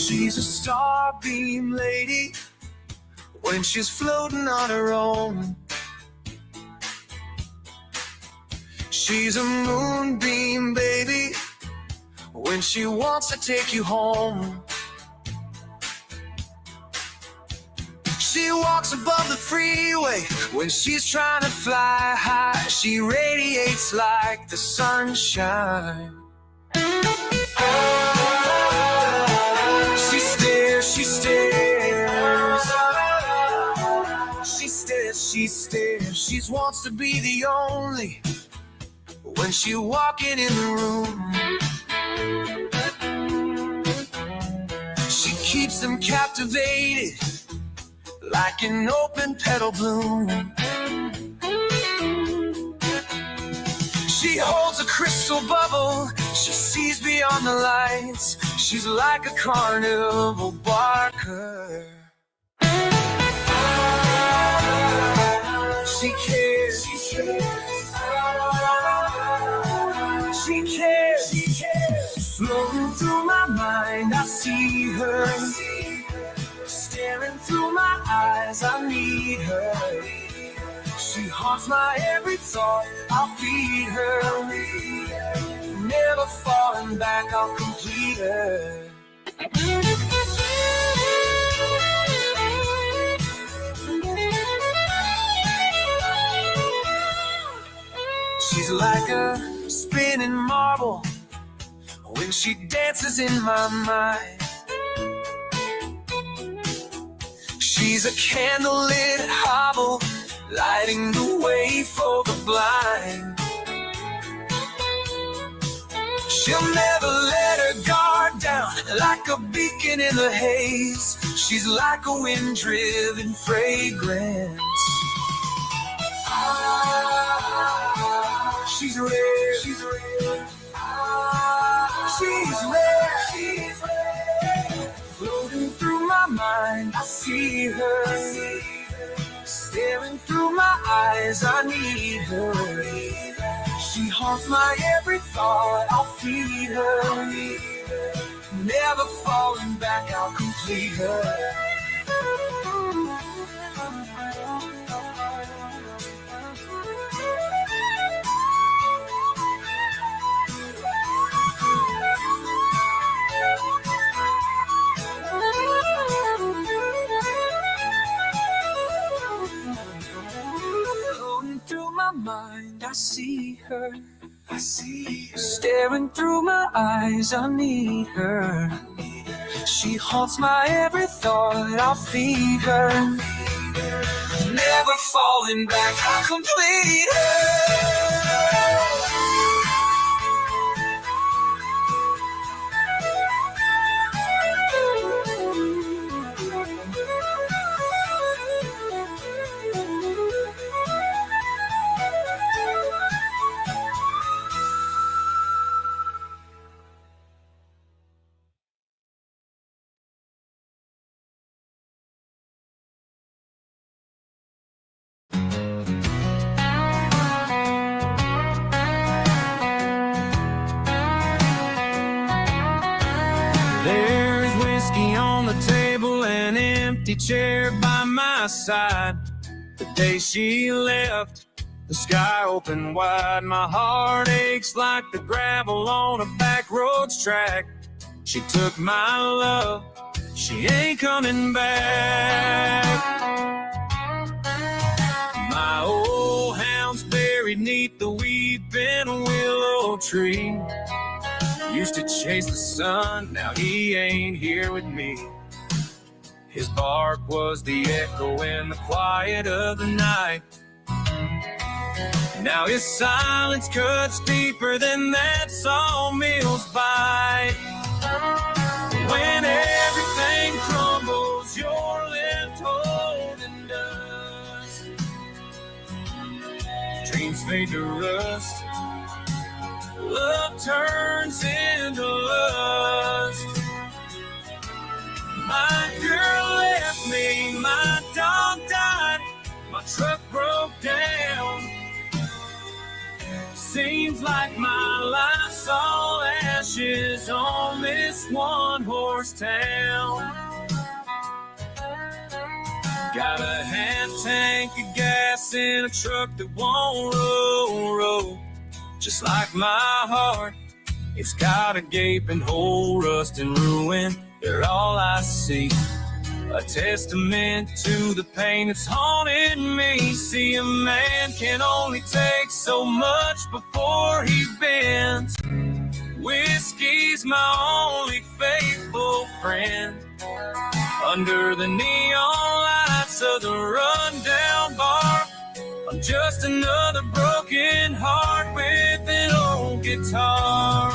She's a starbeam lady when she's floating on her own. She's a moonbeam baby when she wants to take you home. She walks above the freeway when she's trying to fly high. She radiates like the sunshine. She stares, she stares. She stares, she stares. She wants to be the only when she walking in the room. She keeps them captivated like an open petal bloom. She holds a crystal bubble. She sees beyond the lights. She's like a carnival barker. She cares. She cares. She cares. She cares. Floating through my mind, I see her. Staring through my eyes, I need her. She haunts my every thought, I'll feed her. Never falling back, I'll complete her. She's like a spinning marble when she dances in my mind. She's a candlelit hobble, lighting the way for the blind. She'll never let her guard down, like a beacon in the haze. She's like a wind-driven fragrance. She's rare, she's rare. She's rare, she's rare. Floating through my mind, I see her. Staring through my eyes, I need her. She haunts my every thought, I'll feed her. Never falling back, I'll complete her. Mind, I see her. I see her. Staring through my eyes, I need her. She haunts my every thought, I'll feed her. Never falling back, I'll complete her. There's whiskey on the table, an empty chair by my side. The day she left, the sky opened wide. My heart aches like the gravel on a back roads track. She took my love, she ain't coming back. My old hound's buried neath the weeping willow tree. Used to chase the sun, now he ain't here with me. His bark was the echo in the quiet of the night. Now his silence cuts deeper than that sawmill's bite. When everything crumbles, you're left holding dust. Dreams fade to rust. Love turns into lust. My girl left me, my dog died, my truck broke down. Seems like my life's all out. ashes on this one-horse town. Got a half tank of gas in a truck that won't roll. Just like my heart, it's got a gaping hole, rust and ruin, they're all I see. A testament to the pain that's haunting me. See, a man can only take so much before he bends. Whiskey's my only faithful friend. Under the neon lights of the rundown bar, I'm just another broken heart with an old guitar.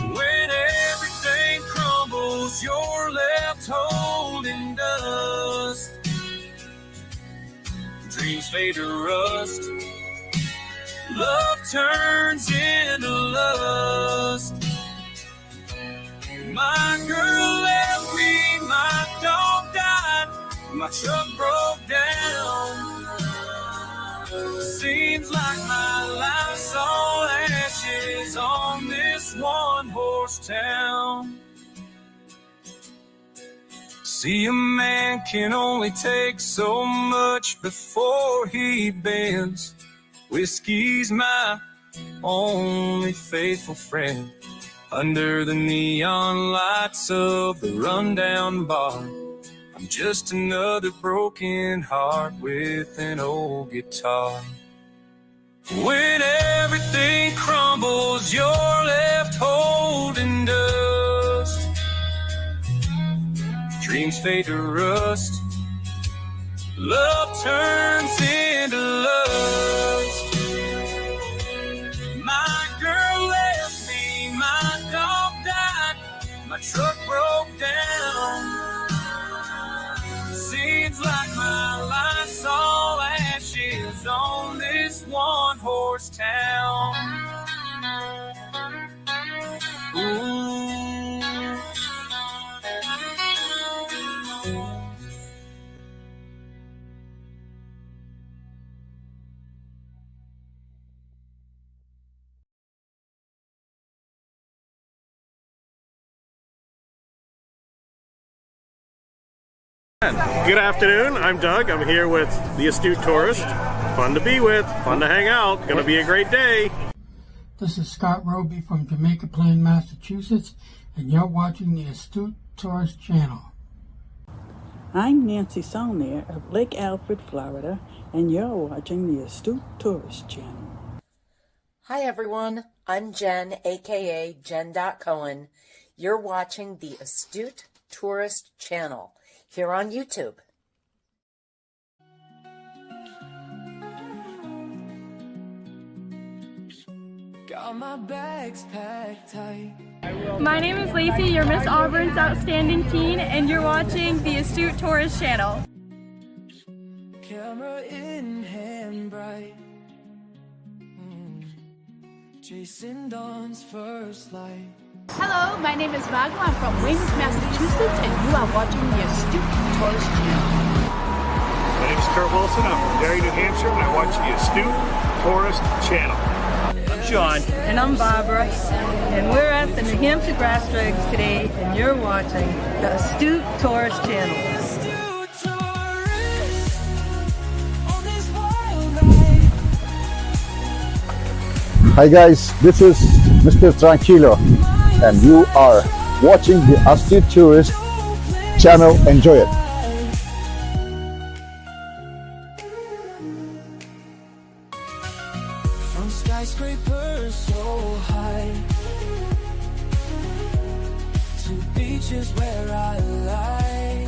When everything crumbles, you're left holding dust. Dreams fade to rust. Love turns into lust. My girl left me, my dog died, my truck broke down. Seems like my life's all ashes on this one-horse town. See, a man can only take so much before he bends. Whiskey's my only faithful friend. Under the neon lights of the rundown bar, I'm just another broken heart with an old guitar. When everything crumbles, you're left holding dust. Dreams fade to rust. Love turns into lust. My girl left me, my dog died, my truck broke down. Seems like my life's all ashes on this one-horse town. Ooh. Good afternoon, I'm Doug. I'm here with the Astute Tourist. Fun to be with, fun to hang out, gonna be a great day. This is Scott Roby from Jamaica Plain, Massachusetts, and you're watching the Astute Tourist channel. I'm Nancy Saulnier of Lake Alfred, Florida, and you're watching the Astute Tourist channel. Hi everyone, I'm Jen, aka Jen.Cohen. You're watching the Astute Tourist channel here on YouTube. Got my bags packed tight. My name is Lacey, you're Miss Auburn's Outstanding Teen, and you're watching the Astute Tourist channel. Camera in hand bright. Chasing dawn's first light. Hello, my name is Margot. I'm from Weymouth, Massachusetts, and you are watching the Astute Tourist channel. My name is Kurt Wilson. I'm from Derry, New Hampshire, and I watch the Astute Tourist channel. I'm Sean. And I'm Barbara, and we're at the New Hampshire Grass Drags today, and you're watching the Astute Tourist channel. Hi guys, this is Mr. Tranquilo, and you are watching the Astute Tourist channel. Enjoy it. From skyscrapers so high to beaches where I lie.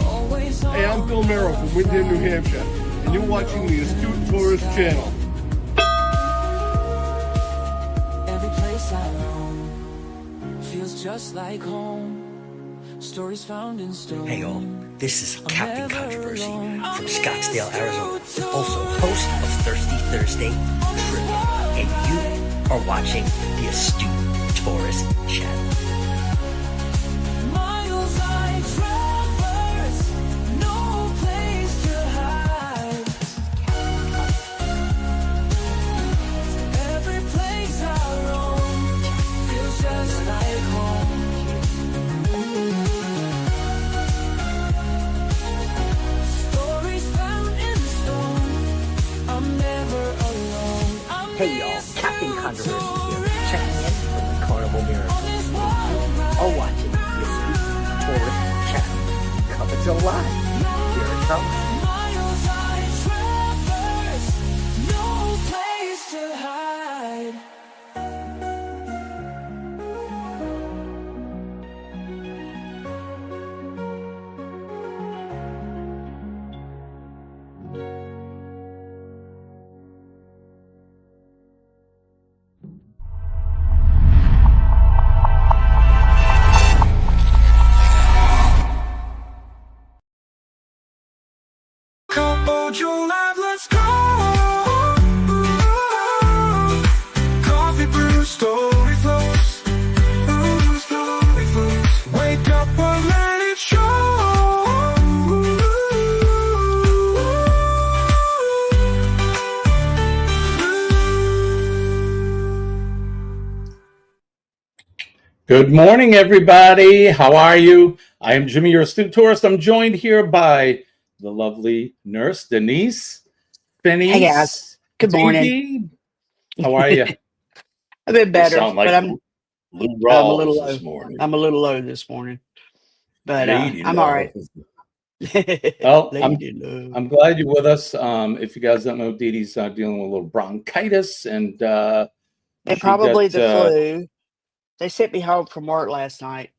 Always Hey, I'm Bill Merrill from Windham, New Hampshire, and you're watching the Astute Tourist channel. just like home. Stories found in stone. Hey all, this is Captain Controversy from Scottsdale, Arizona, also host of Thirsty Thursday Trivia, and you are watching the Astute Tourist channel. Miles I traverse, no place to hide. Every place I roam. Good morning, everybody. How are you? I am Jimmy, your astute tourist. I'm joined here by the lovely nurse, Denise. Hey guys, good morning. Dinky. How are you? A bit You better, sound like but Lou I'm a little Rawls low. this morning. I'm a little low this morning, but Lady I'm all right. Love. Well, Lady low. I'm glad you're with us. If you guys don't know, Dee Dee's dealing with a little bronchitis, and And she probably got. the flu. They sent me home from work last night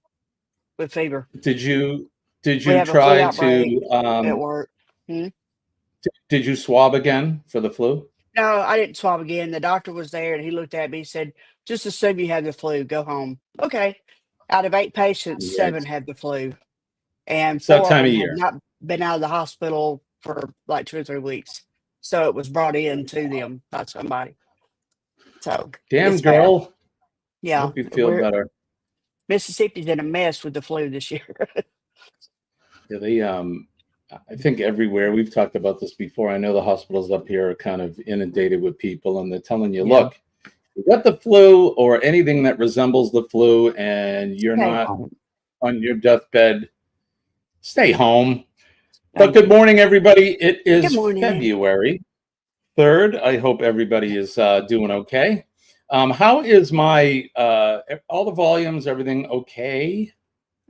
with fever. Did you We have a flu try outbreak at to? work. Hmm? Did you swab again for the flu? No, I didn't swab again. The doctor was there and he looked at me and said, just assume you have the flu. Go home. Okay. Out of 8 patients, Yeah, 7 had the flu, and it's that 4 of time of them had year. not been out of the hospital for like 2 or 3 weeks. So it was brought in to them by somebody. So Damn, it's bad. girl. Yeah. Hope you feel better. Mississippi's in a mess with the flu this year. Yeah, they I think everywhere, we've talked about this before. I know the hospitals up here are kind of inundated with people, and they're telling you, Yeah. look, you got the flu or anything that resembles the flu, and you're Stay not home. on your deathbed, stay home. But good morning, everybody. It Good is morning. February 3rd. I hope everybody is doing okay. How is my all the volumes, everything okay?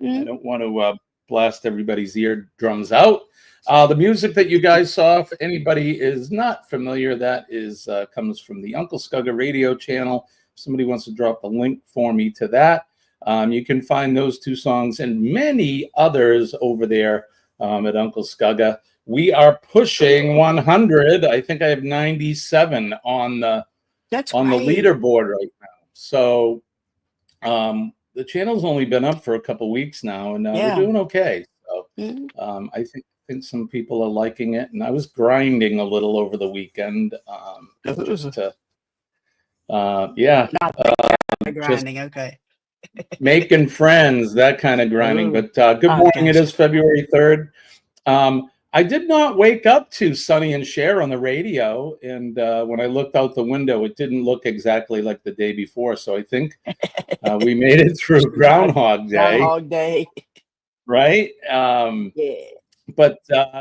I don't want to blast everybody's eardrums out. The music that you guys saw, if anybody is not familiar, that is comes from the Uncle Scugga radio channel. If somebody wants to drop a link for me to that, you can find those 2 songs and many others over there at Uncle Scugga. We are pushing 100. I think I have 97 on the That's on the great. leaderboard right now. So the channel's only been up for a couple weeks now, and we're doing okay. So I think some people are liking it, and I was grinding a little over the weekend just to Grinding, okay. making friends, that kind of grinding. But good morning. It is February 3rd. I did not wake up to Sonny and Cher on the radio, and when I looked out the window, it didn't look exactly like the day before. So I think we made it through Groundhog Day. Groundhog Day. Right? Yeah. But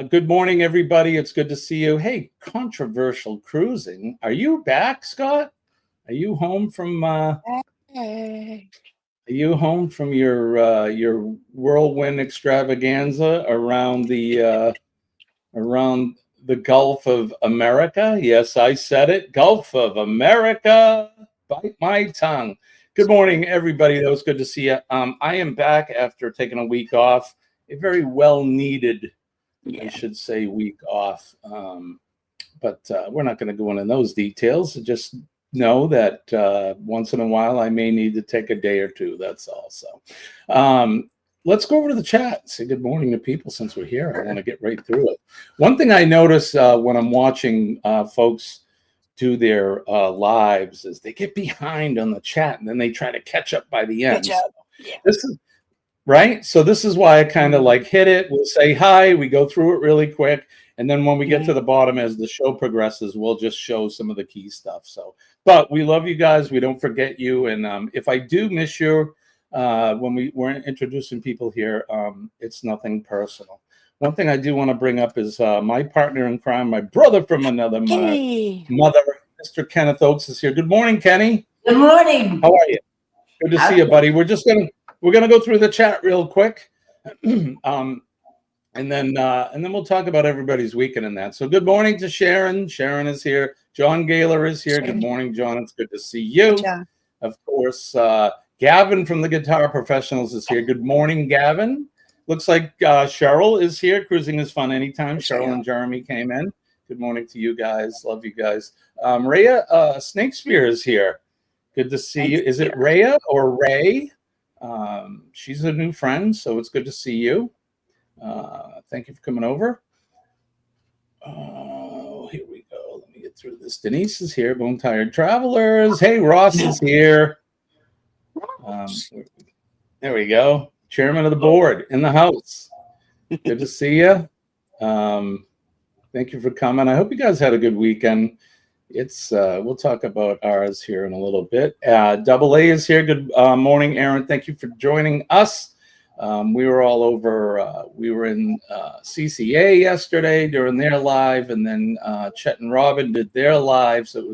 good morning, everybody. It's good to see you. Hey, controversial cruising. Are you back, Scott? Are you home from? Are you home from your whirlwind extravaganza around the Gulf of America? Yes, I said it. Gulf of America. Bite my tongue. Good morning, everybody. That was good to see you. I am back after taking a week off. A very well needed, I should say, week off. But we're not going to go into those details. Just know that once in a while I may need to take a day or two. That's all. So let's go over to the chat and say good morning to people since we're here. I want to get right through it. One thing I notice when I'm watching folks do their lives is they get behind on the chat and then they try to catch up by the end. This is right. So this is why I kind of like hit it. We'll say hi. We go through it really quick. And then when we get to the bottom, as the show progresses, we'll just show some of the key stuff. So, but we love you guys. We don't forget you. And if I do miss you when we weren't introducing people here, it's nothing personal. One thing I do want to bring up is my partner in crime, my brother from another mother, Mr. Kenneth Oakes is here. Good morning, Kenny. Good morning. How are you? Good to see you, buddy. We're gonna go through the chat real quick, and then we'll talk about everybody's weekend and that. So good morning to Sharon. Sharon is here. John Gaylor is here. Good morning, John. It's good to see you. Of course, Gavin from the Guitar Professionals is here. Good morning, Gavin. Looks like Cheryl is here. Cruising is fun anytime. Cheryl and Jeremy came in. Good morning to you guys. Love you guys. Rhea Snakespeare is here. Good to see you. Is it Rhea or Ray? She's a new friend, so it's good to see you. Thank you for coming over. Here we go. Let me get through this. Denise is here. Bone Tired Travelers. Hey, Ross is here. There we go. Chairman of the board in the house. Good to see you. Thank you for coming. I hope you guys had a good weekend. It's we'll talk about ours here in a little bit. Double A is here. Good morning, Aaron. Thank you for joining us. We were all over. We were in CCA yesterday during their live, and then Chet and Robin did their live. So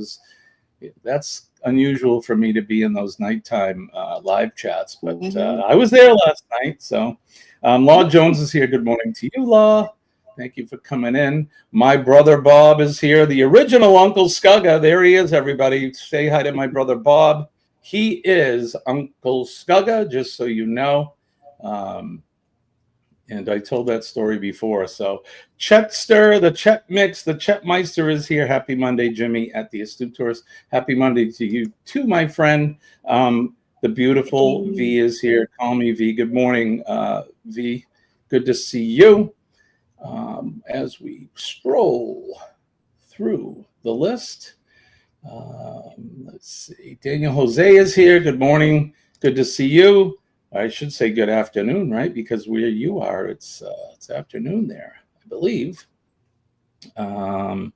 that's unusual for me to be in those nighttime live chats, but I was there last night. So Law Jones is here. Good morning to you, Law. Thank you for coming in. My brother Bob is here, the original Uncle Scugga. There he is, everybody. Say hi to my brother Bob. He is Uncle Scugga, just so you know. And I told that story before. So Chetster, the Chet Mix, the Chet Meister is here. Happy Monday, Jimmy, at the Astute Tourist. Happy Monday to you too, my friend. The beautiful V is here. Call me V. Good morning, V. Good to see you. As we stroll through the list, let's see. Daniel Jose is here. Good morning. Good to see you. I should say good afternoon, right? Because where you are, it's afternoon there, I believe. Daniel,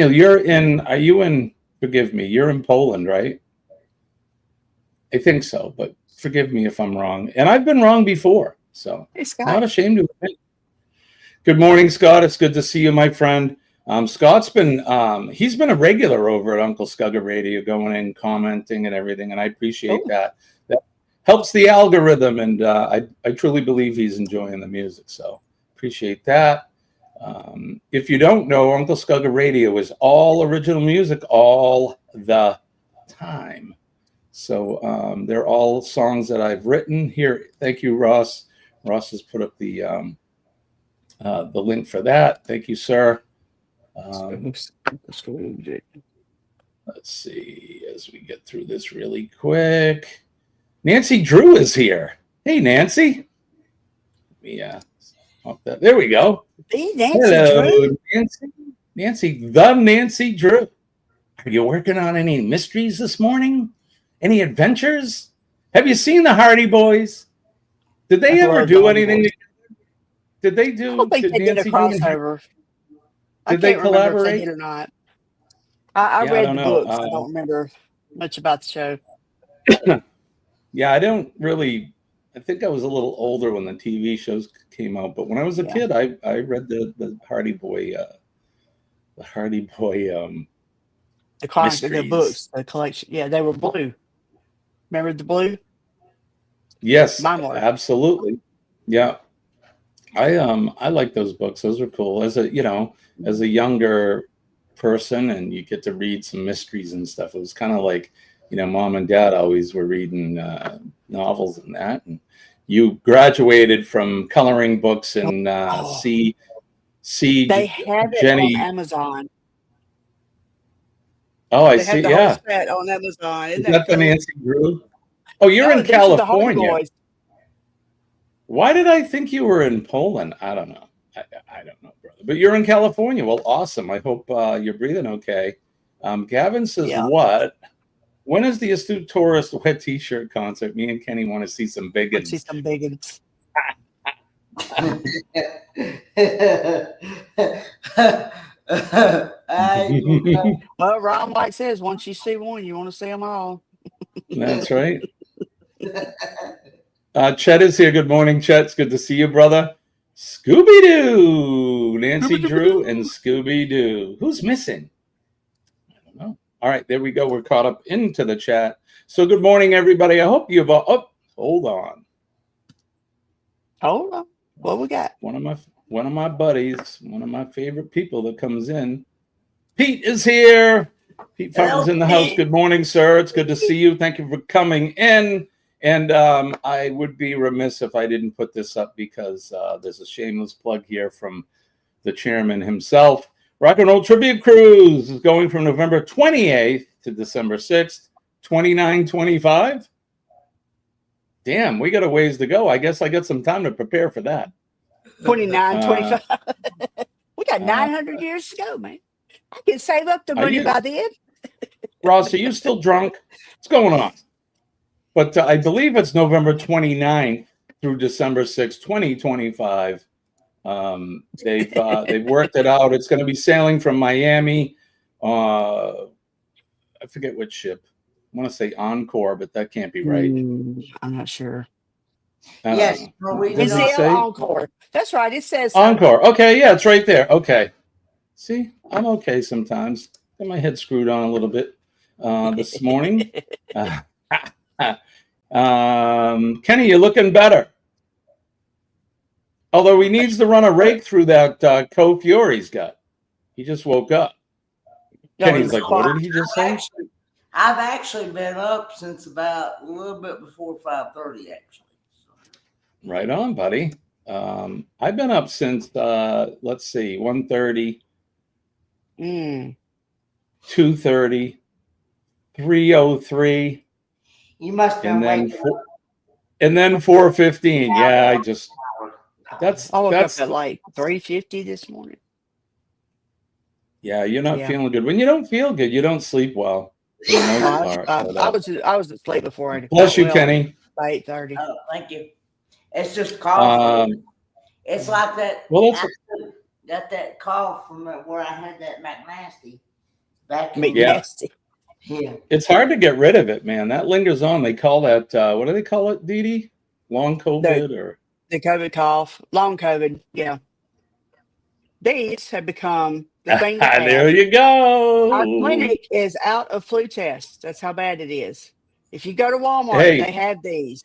are you in, forgive me, you're in Poland, right? I think so, but forgive me if I'm wrong. And I've been wrong before, so not ashamed to admit. Good morning, Scott. It's good to see you, my friend. Scott's been, he's been a regular over at Uncle Scugga Radio, going in, commenting and everything, and I appreciate that. That helps the algorithm, and I truly believe he's enjoying the music, so appreciate that. If you don't know, Uncle Scugga Radio is all original music all the time. So they're all songs that I've written here. Thank you, Ross. Ross has put up the link for that. Thank you, sir. Let's see as we get through this really quick. Nancy Drew is here. Hey, Nancy. Yeah. There we go. Hey, Nancy. Hello, Drew. Nancy, the Nancy Drew. Are you working on any mysteries this morning? Any adventures? Have you seen the Hardy Boys? Did they ever do anything? Did they do? I don't think they did a crossover. Did they collaborate? If they did or not. I read the books. I don't remember much about the show. Yeah, I don't really. I think I was a little older when the TV shows came out, but when I was a kid, I read the Hardy Boy, the books, the collection. Yeah, they were blue. Remember the blue? Yes, absolutely. Yeah, I like those books. Those are cool. As a younger person, and you get to read some mysteries and stuff. It was kind of like, Mom and Dad always were reading novels and that. And you graduated from coloring books and see. They have Jenny it on Amazon. Oh, I they see. Have the Yeah, whole set on Amazon. Is that the Nancy Drew? Oh, you're in California. Why did I think you were in Poland? I don't know. I don't know, brother. But you're in California. Well, awesome. I hope you're breathing okay. Gavin says, what? When is the Astute Tourist wet T-shirt concert? Me and Kenny want to see some biggins. See some biggins. Well, Ron White says, once you see one, you want to see them all. That's right. Chet is here. Good morning, Chet. It's good to see you, brother. Scooby-Doo. Nancy Drew and Scooby-Doo. Who's missing? I don't know. All right, there we go. We're caught up into the chat. So good morning, everybody. I hope you've all... Oh, hold on. Hold on. What we got? One of my buddies, one of my favorite people that comes in. Pete is here. Pete Fountain's in the house. Good morning, sir. It's good to see you. Thank you for coming in. And I would be remiss if I didn't put this up because there's a shameless plug here from the chairman himself. Rock and Roll Tribute Cruise is going from November 28th to December 6th, 29-25. Damn, we got a ways to go. I guess I got some time to prepare for that. 29, 25. We got 900 years to go, man. I can save up the money by then. Ross, are you still drunk? What's going on? But I believe it's November 29th through December 6th, 2025. They've worked it out. It's going to be sailing from Miami I forget which ship. I want to say Encore, but that can't be right. I'm not sure. Yes, Norwegian Does it NCL say Encore. That's right. It says Encore? Okay, yeah, it's right there. Okay. See, I'm okay sometimes. Got my head screwed on a little bit this morning. Kenny, you're looking better. Although he needs to run a rake through that Co Fiore he's got. He just woke up. Kenny's like, what did he just say? I've actually been up since about a little bit before 5:30, actually. Right on, buddy. I've been up since let's see, 1:30, 2:30, 3:03. You must have been and then 4:15. Yeah, I just I woke up at like 3:50 this morning. Yeah, you're not feeling good. When you don't feel good, you don't sleep well. For the most part, I was asleep before I bless you, Kenny. By 8:30. Oh, thank you. It's just cough. It's like that. Well, got that cough from where I had that McNasty back in McNasty. Yeah. It's hard to get rid of it, man. That lingers on. They call that what do they call it, Dee Dee? Long COVID or the COVID cough, long COVID. Yeah. These have become the thing to have. There you go. Our clinic is out of flu tests. That's how bad it is. If you go to Walmart, they have these.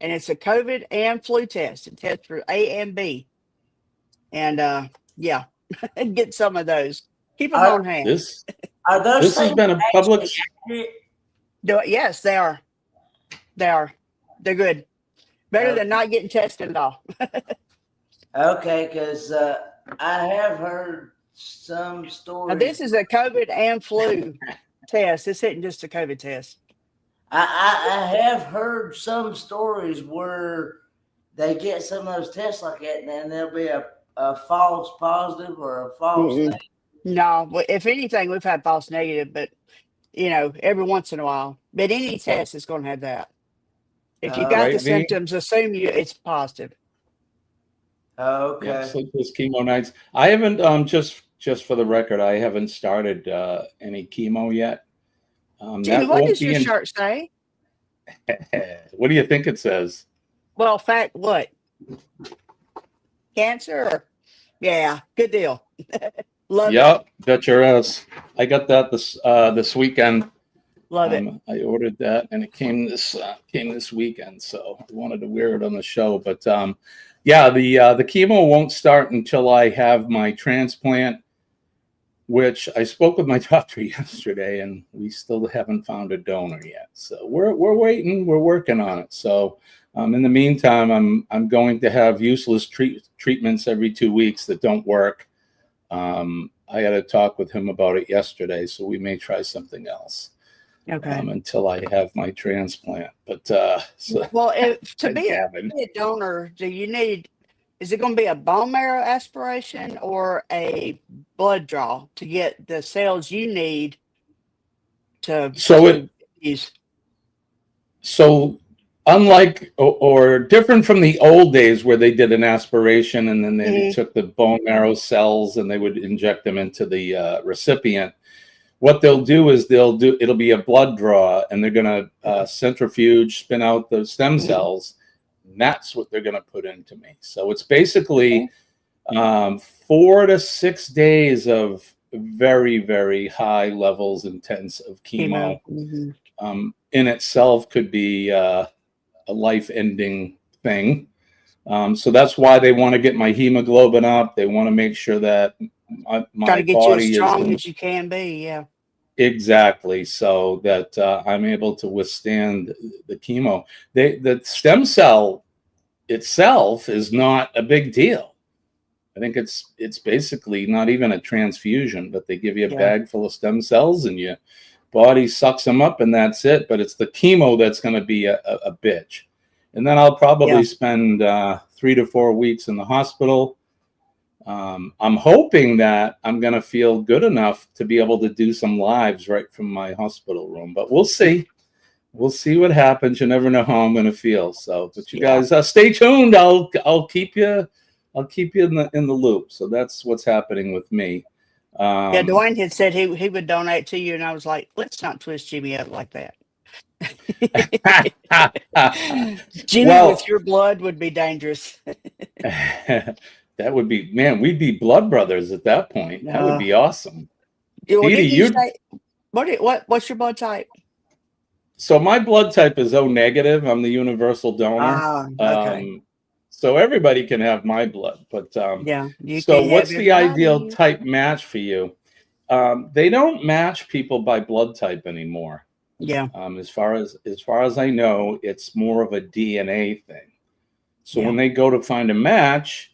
And it's a COVID and flu test. It tests for A and B. And yeah, get some of those. Keep them on hand. This has been a public. Yes, they are. They are. They're good. Better than not getting tested at all. Okay, because I have heard some stories. Now, this is a COVID and flu test. This isn't just a COVID test. I have heard some stories where they get some of those tests like that, and then there'll be a false positive or a false negative. No, if anything, we've had false negative, but every once in a while. But any test is going to have that. If you got the symptoms, assume it's positive. Okay. Yeah, sleepless chemo nights. I haven't just for the record, I haven't started any chemo yet. Jimmy, what does your shirt say? What do you think it says? Well, fact what? Cancer? Yeah, good deal. Love it. Yep, got your ass. I got that this weekend. Love it. I ordered that and it came this weekend, so I wanted to wear it on the show. But yeah, the chemo won't start until I have my transplant, which I spoke with my doctor yesterday, and we still haven't found a donor yet. So we're waiting. We're working on it. So in the meantime, I'm going to have useless treatments every 2 weeks that don't work. I had a talk with him about it yesterday, so we may try something else. Okay. Until I have my transplant. But well, to be a donor, is it going to be a bone marrow aspiration or a blood draw to get the cells you need to use? So unlike or different from the old days where they did an aspiration and then they took the bone marrow cells and they would inject them into the recipient. What they'll do is it'll be a blood draw, and they're going to centrifuge, spin out the stem cells. And that's what they're going to put into me. So it's basically 4 to 6 days of very, very high levels, intense of chemo. In itself could be a life-ending thing. So that's why they want to get my hemoglobin up. They want to make sure that my try to get body you as strong as you can be. Yeah. Exactly, so that I'm able to withstand the chemo. The stem cell itself is not a big deal. I think it's basically not even a transfusion, but they give you a bag full of stem cells and your body sucks them up and that's it. But it's the chemo that's going to be a bitch. And then I'll probably spend 3 to 4 weeks in the hospital. I'm hoping that I'm going to feel good enough to be able to do some lives right from my hospital room, but we'll see. We'll see what happens. You never know how I'm going to feel. So, but you guys stay tuned. I'll keep you in the loop. So that's what's happening with me. Yeah, Dwayne had said he would donate to you, and I was like, let's not twist Jimmy up like that. Jimmy with your blood would be dangerous. That would be, man, we'd be blood brothers at that point. That would be awesome. Well, Edie, did you say, what's your blood type? So my blood type is O negative. I'm the universal donor. Okay. So everybody can have my blood, but yeah. So what's the ideal type match for you? They don't match people by blood type anymore. Yeah. As far as I know, it's more of a DNA thing. So when they go to find a match,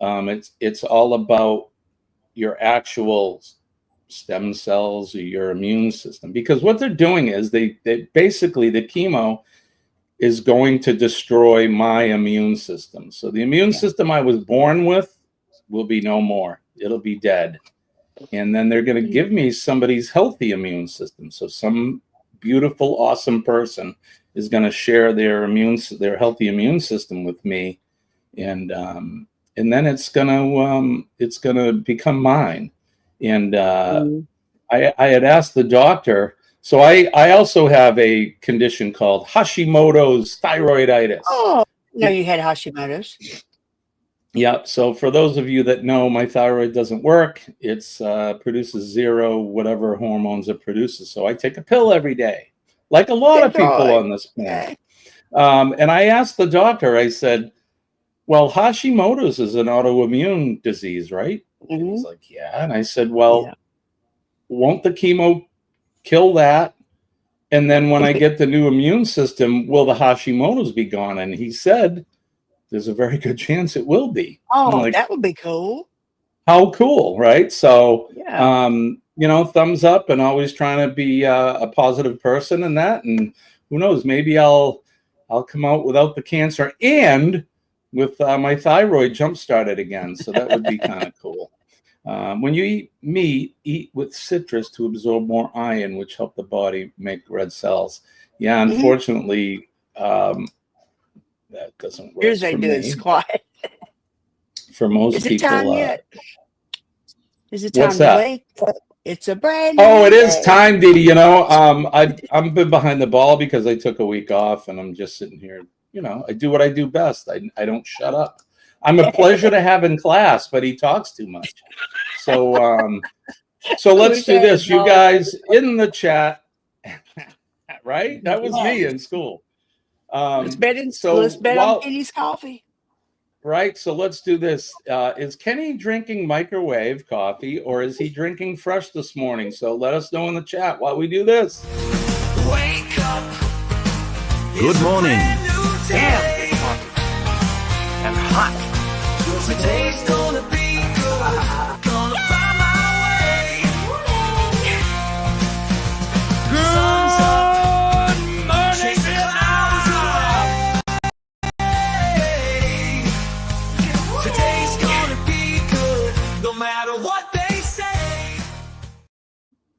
it's all about your actual stem cells or your immune system, because what they're doing is they basically, the chemo is going to destroy my immune system. So the immune system I was born with will be no more. It'll be dead. And then they're going to give me somebody's healthy immune system. So some beautiful, awesome person is going to share their healthy immune system with me. And then it's gonna become mine. And I had asked the doctor. So I also have a condition called Hashimoto's thyroiditis. Oh, no, you had Hashimoto's. Yeah. So for those of you that know, my thyroid doesn't work. It's produces zero whatever hormones it produces. So I take a pill every day, like a lot of people on this planet. And I asked the doctor. I said, well, Hashimoto's is an autoimmune disease, right? And he's like, yeah. And I said, well, won't the chemo kill that? And then when I get the new immune system, will the Hashimoto's be gone? And he said, there's a very good chance it will be. Oh, like, that would be cool. How cool, right? So, thumbs up, and always trying to be a positive person in that. And who knows, maybe I'll come out without the cancer and with my thyroid jump started again. So that would be kind of cool. When you eat meat, eat with citrus to absorb more iron, which help the body make red cells. Yeah, unfortunately, that doesn't work Here's for they me. doing squat. For most Is it people, time yet? Is it time what's to that? wake up? It's a brand new Oh, it is day. time, Dee Dee. I've been behind the ball because I took a week off, and I'm just sitting here. I do what I do best. I don't shut up. I'm a pleasure to have in class, but he talks too much. So so let's do this. You guys in the chat, right? That was me in school. Let's bet on Kenny's coffee. Right. So let's do this. Is Kenny drinking microwave coffee, or is he drinking fresh this morning? So let us know in the chat while we do this. Wake up. Good morning. Damn. And hot. Today's gonna be good. Gonna find my way. Sun's up. Chase the clouds away. Today's gonna be good, no matter what they say.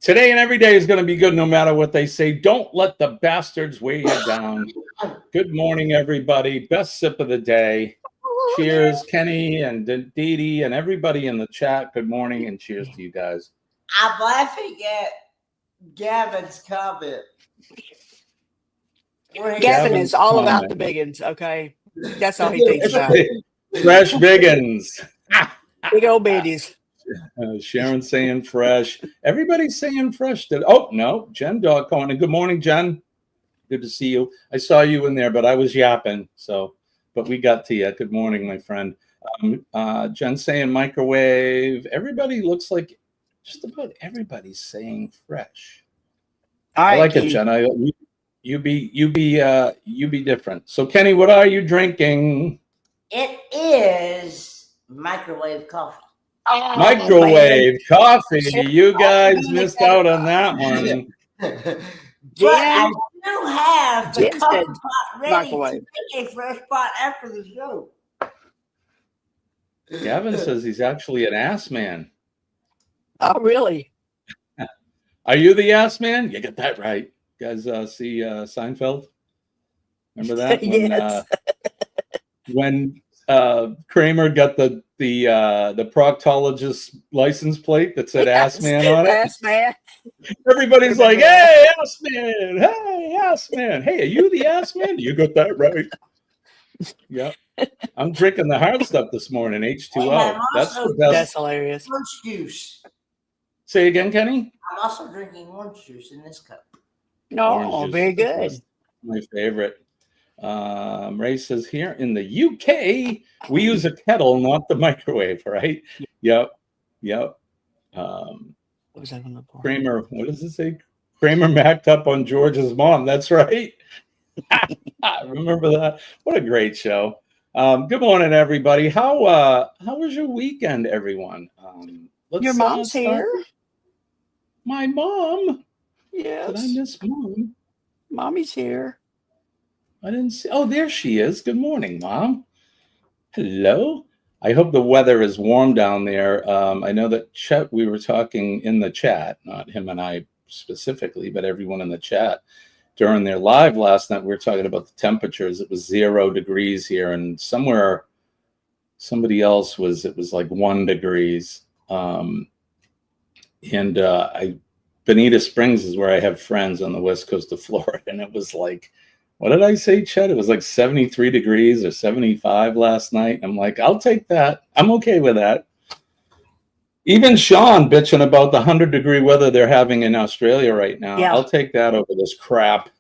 Today and every day is going to be good no matter what they say. Don't let the bastards weigh you down. Good morning, everybody. Best sip of the day. Cheers, Kenny and Dee Dee and everybody in the chat. Good morning and cheers to you guys. I'm laughing at Gavin's comment. Gavin is all about the biggins, okay? That's all he thinks about. Fresh biggins. Big old biddies. Sharon saying fresh. Everybody's saying fresh. Oh, no. Jen Dog calling. Good morning, Jen. Good to see you. I saw you in there, but I was yapping. But we got to you. Good morning, my friend. Jen saying microwave. Everybody looks like just about everybody's saying fresh. I like it, Jen. You be different. So Kenny, what are you drinking? It is microwave coffee. Oh, microwave coffee. You guys missed out on that one. But I do have the Jen coffee said pot ready microwave. to make a fresh pot after the show. Gavin says he's actually an ass man. Oh, really? Are you the ass man? You get that right. You guys see Seinfeld? Remember that? Yes. When Kramer got the proctologist license plate that said "Ass Man" on it. Ass Man. Everybody's like, "Hey, Ass Man! Hey, Ass Man! Hey, are you the Ass Man? You got that right." Yep. I'm drinking the hard stuff this morning, H2O. That's the best. That's hilarious. Orange juice. Say again, Kenny? I'm also drinking orange juice in this cup. No, very good. My favorite. Ray says here in the UK, we use a kettle, not the microwave, right? Yep. What was that on the board? Kramer, what does it say? Kramer macked up on George's mom. That's right. Remember that? What a great show. Good morning, everybody. How was your weekend, everyone? Your mom's here. My mom? Yes. Did I miss mom? Mommy's here. I didn't see. Oh, there she is. Good morning, Mom. Hello. I hope the weather is warm down there. I know that Chet, we were talking in the chat, not him and I specifically, but everyone in the chat during their live last night. We were talking about the temperatures. It was 0 degrees here, and somewhere somebody else was. It was like 1 degrees. Bonita Springs is where I have friends on the west coast of Florida, and it was like, what did I say, Chet? It was like 73 degrees or 75 last night. I'm like, I'll take that. I'm okay with that. Even Sean bitching about the 100-degree weather they're having in Australia right now. Yeah. I'll take that over this crap,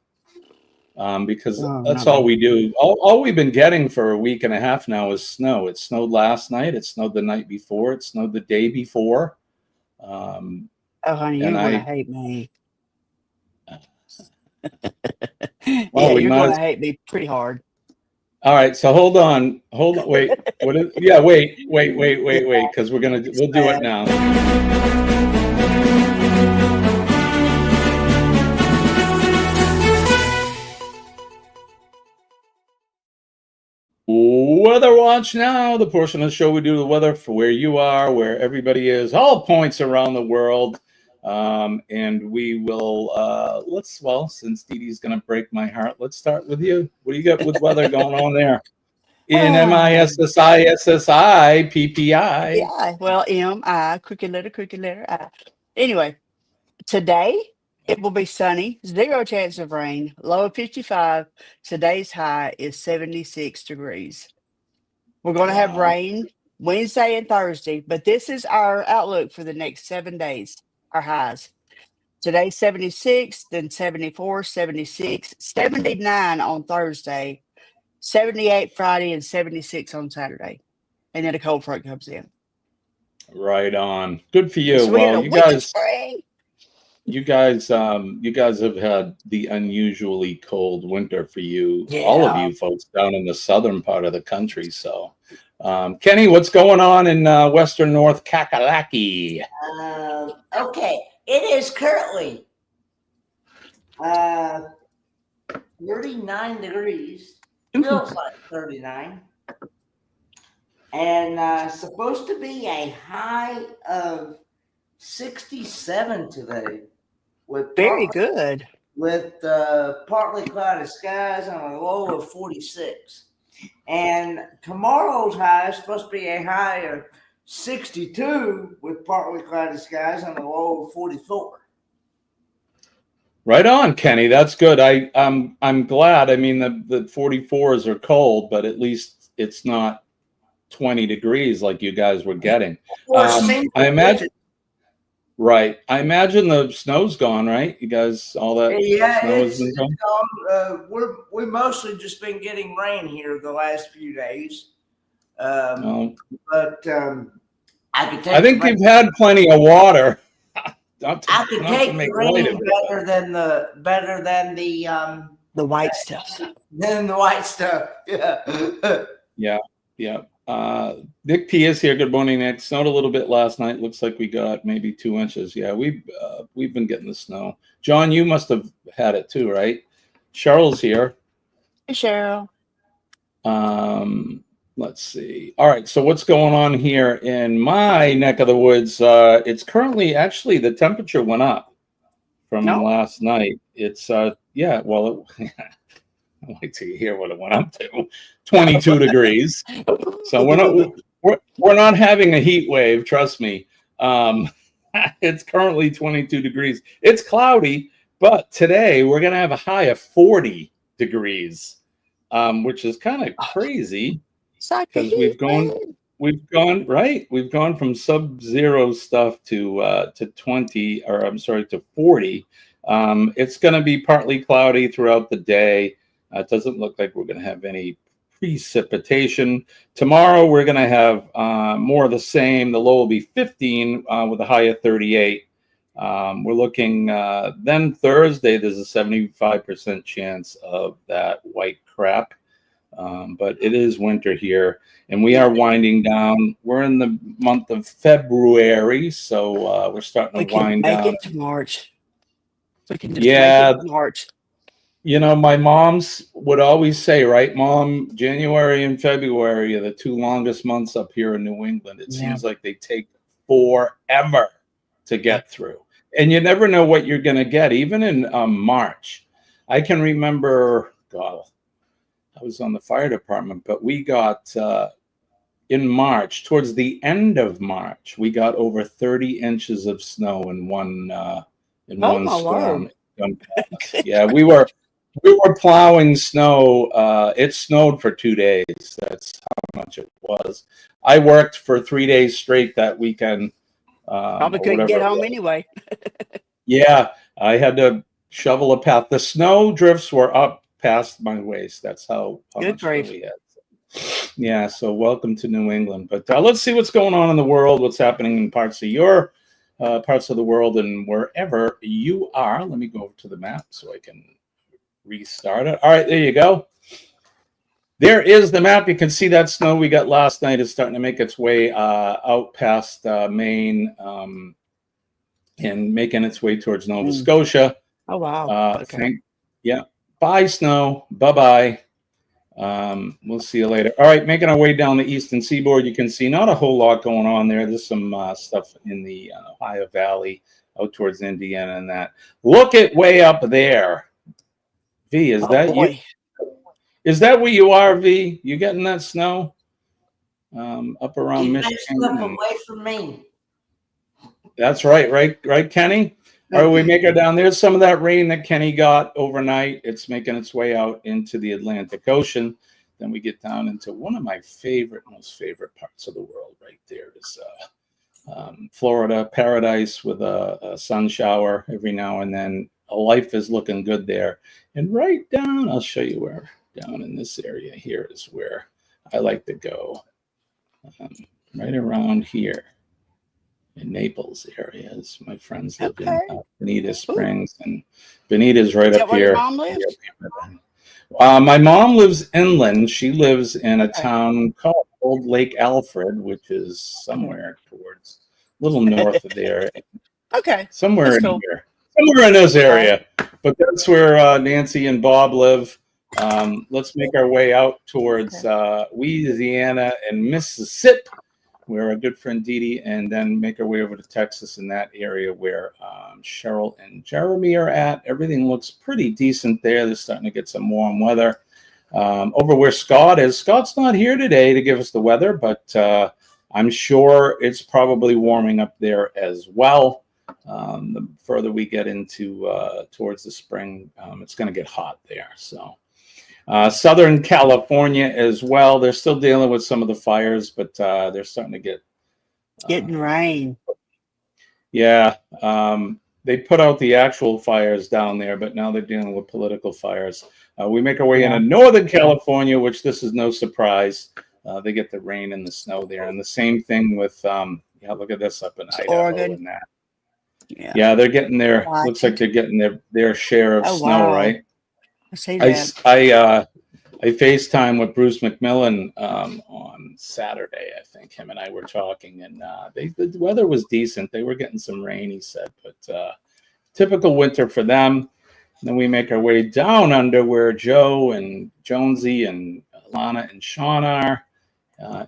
because that's all we do. All we've been getting for a week and a half now is snow. It snowed last night. It snowed the night before. It snowed the day before. Oh, honey, you're going to hate me. Well, you're going to hate me pretty hard. All right, so hold on, wait. What is? Yeah, wait, because we'll do it now. Weather Watch now, the portion of the show we do the weather for where you are, where everybody is, all points around the world. And we will, since Dee Dee's going to break my heart, let's start with you. What do you got with weather going on there? In MISSISSI PPI. Yeah, well, M-I, crooked letter I. Anyway, today it will be sunny, 0 chance of rain, low of 55. Today's high is 76 degrees. We're going to have rain Wednesday and Thursday, but this is our outlook for the next 7 days, our highs. Today, 76, then 74, 76, 79 on Thursday, 78 Friday, and 76 on Saturday. And then a cold front comes in. Right on. Good for you. So well, you guys have had the unusually cold winter for you, all of you folks down in the southern part of the country. So, Kenny, what's going on in western North Kakalaki? Okay, it is currently 39 degrees. Feels like 39. And supposed to be a high of 67 today. With very good. With partly cloudy skies and a low of 46. And tomorrow's high is supposed to be a high of 62 with partly cloudy skies and a low of 44. Right on, Kenny. That's good. I'm glad. I mean, the 44s are cold, but at least it's not 20 degrees like you guys were getting. I imagine. Right. I imagine the snow's gone, right? You guys, all that snow has been gone. We've mostly just been getting rain here the last few days. But I think you've had plenty of water. I could take the rain better than the white stuff. Than the white stuff. Yeah. Yeah. Nick P is here. Good morning, Nick. Snowed a little bit last night. Looks like we got maybe 2 inches. Yeah, we've been getting the snow. John, you must have had it too, right? Cheryl's here. Hey, Cheryl. Let's see. All right. So what's going on here in my neck of the woods? It's currently actually the temperature went up from last night. It's Wait till you hear what it went up to. 22 degrees. So we're not having a heat wave, trust me. It's currently 22 degrees. It's cloudy, but today we're going to have a high of 40 degrees, which is kind of crazy because we've gone from sub-zero stuff to 20, or I'm sorry, to 40. It's going to be partly cloudy throughout the day. It doesn't look like we're going to have any precipitation. Tomorrow we're going to have more of the same. The low will be 15 with a high of 38. We're looking then Thursday. There's a 75% chance of that white crap, but it is winter here, and we are winding down. We're in the month of February, so we're starting to wind down. Make it to March. We can just make it to March. You know, my moms would always say, right, Mom, January and February are the two longest months up here in New England. It seems like they take forever to get through. And you never know what you're going to get, even in March. I can remember, God, I was on the fire department, but we got, in March, towards the end of March, we got over 30 inches of snow in one storm. Yeah, we were plowing snow. It snowed for 2 days. That's how much it was. I worked for 3 days straight that weekend. Probably couldn't get home anyway. Yeah, I had to shovel a path. The snow drifts were up past my waist. That's how much snow we had. Yeah, so welcome to New England. But let's see what's going on in the world, what's happening in parts of your parts of the world, and wherever you are. Let me go over to the map so I can restart it. All right, there you go. There is the map. You can see that snow we got last night is starting to make its way out past Maine and making its way towards Nova Scotia. Oh, wow. Yeah. Bye, snow. Bye-bye. We'll see you later. All right, making our way down the eastern seaboard. You can see not a whole lot going on there. There's some stuff in the Ohio Valley out towards Indiana and that. Look at way up there. V, is that you? Is that where you are, V? You getting that snow up around Michigan? Away from me. That's right, Kenny? All right, we make it down. There's some of that rain that Kenny got overnight. It's making its way out into the Atlantic Ocean. Then we get down into one of my most favorite parts of the world right there is Florida, paradise with a sun shower every now and then. Life is looking good there. And right down, I'll show you where, down in this area here is where I like to go. Right around here in Naples areas. My friends live in Bonita Springs, and Bonita's right up here. Where your mom lives? My mom lives inland. She lives in a town called Old Lake Alfred, which is somewhere towards a little north of there. Somewhere in here. Somewhere in this area. But that's where Nancy and Bob live. Let's make our way out towards Louisiana and Mississippi, where our good friend Dee Dee, and then make our way over to Texas in that area where Cheryl and Jeremy are at. Everything looks pretty decent there. They're starting to get some warm weather. Over where Scott is. Scott's not here today to give us the weather, but I'm sure it's probably warming up there as well. The further we get into towards the spring, it's going to get hot there. So Southern California as well. They're still dealing with some of the fires, but they're starting to get getting rain. Yeah. They put out the actual fires down there, but now they're dealing with political fires. We make our way into Northern California, which this is no surprise. They get the rain and the snow there. And the same thing with, look at this up in Idaho Oregon. And that. Yeah, they're getting their, looks like they're getting their share of snow, right? I see that. I FaceTime with Bruce McMillan on Saturday. I think him and I were talking, and the weather was decent. They were getting some rain, he said, but typical winter for them. And then we make our way down under where Joe and Jonesy and Lana and Sean are.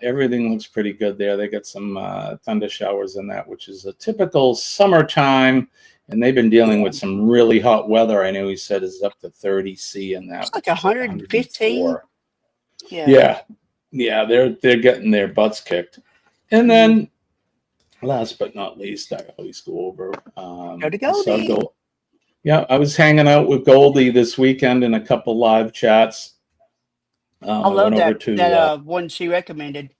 Everything looks pretty good there. They get some thunder showers in that, which is a typical summertime. And they've been dealing with some really hot weather. I know he said it's up to 30 C and that. It's like 115. Yeah. They're getting their butts kicked. And then, last but not least, I always go over. Go to Goldie. Yeah, I was hanging out with Goldie this weekend in a couple live chats. I love that one she recommended.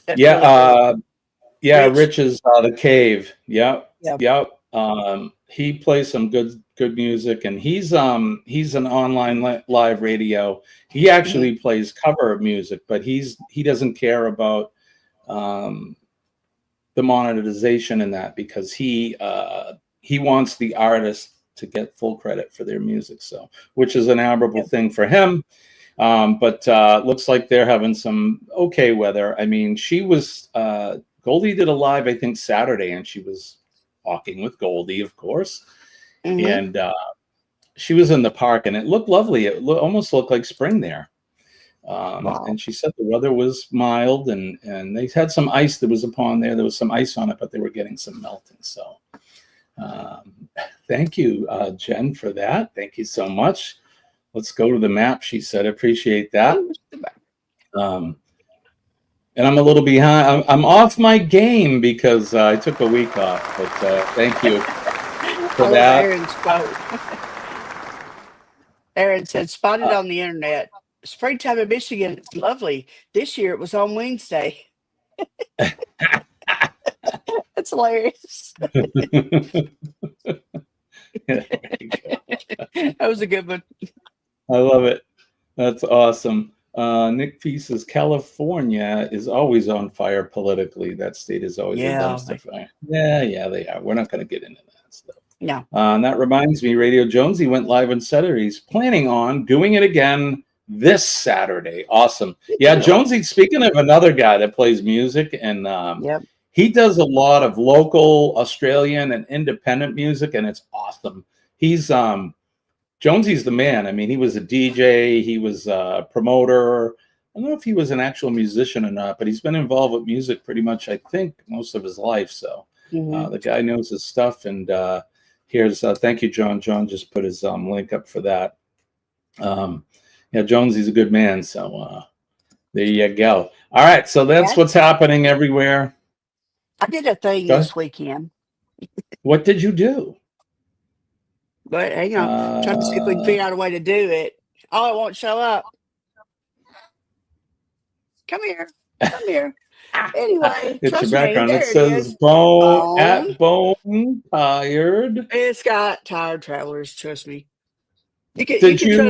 That's really Rich. Rich's The Cave. Yep. He plays some good music, and he's an online live radio. He actually plays cover music, but he doesn't care about the monetization in that, because he wants the artist to get full credit for their music. So, which is an admirable thing for him. But looks like they're having some okay weather. I mean, Goldie did a live, I think, Saturday, and she was walking with Goldie, of course. And she was in the park, and it looked lovely. It almost looked like spring there. And she said the weather was mild, and they had some ice that was upon there. There was some ice on it, but they were getting some melting. So thank you, Jen, for that. Thank you so much. Let's go to the map, she said. Appreciate that. And I'm a little behind. I'm off my game because I took a week off. But thank you for that. Aaron's quote. Aaron said, spotted on the internet. Springtime in Michigan, it's lovely. This year it was on Wednesday. That's hilarious. That was a good one. I love it. That's awesome. Nick P says California is always on fire politically. That state is always a dumpster fire. Yeah, they are. We're not going to get into that stuff. No. And that reminds me, Radio Jonesy went live on Saturday. He's planning on doing it again this Saturday. Awesome. Yeah, Jonesy, speaking of another guy that plays music, and he does a lot of local Australian and independent music, and it's awesome. He's Jonesy's the man. I mean, he was a DJ, he was a promoter. I don't know if he was an actual musician or not, but he's been involved with music pretty much, I think, most of his life. So the guy knows his stuff. And here's, thank you, John. John just put his link up for that. Yeah, Jonesy's a good man. So there you go. All right. So that's what's happening everywhere. I did a thing this weekend. What did you do? But hang on, trying to see if we can figure out a way to do it. Oh, it won't show up. Come here. Anyway, it's your background. It says Bone Tired. It's got Tired Travelers. Trust me. Did you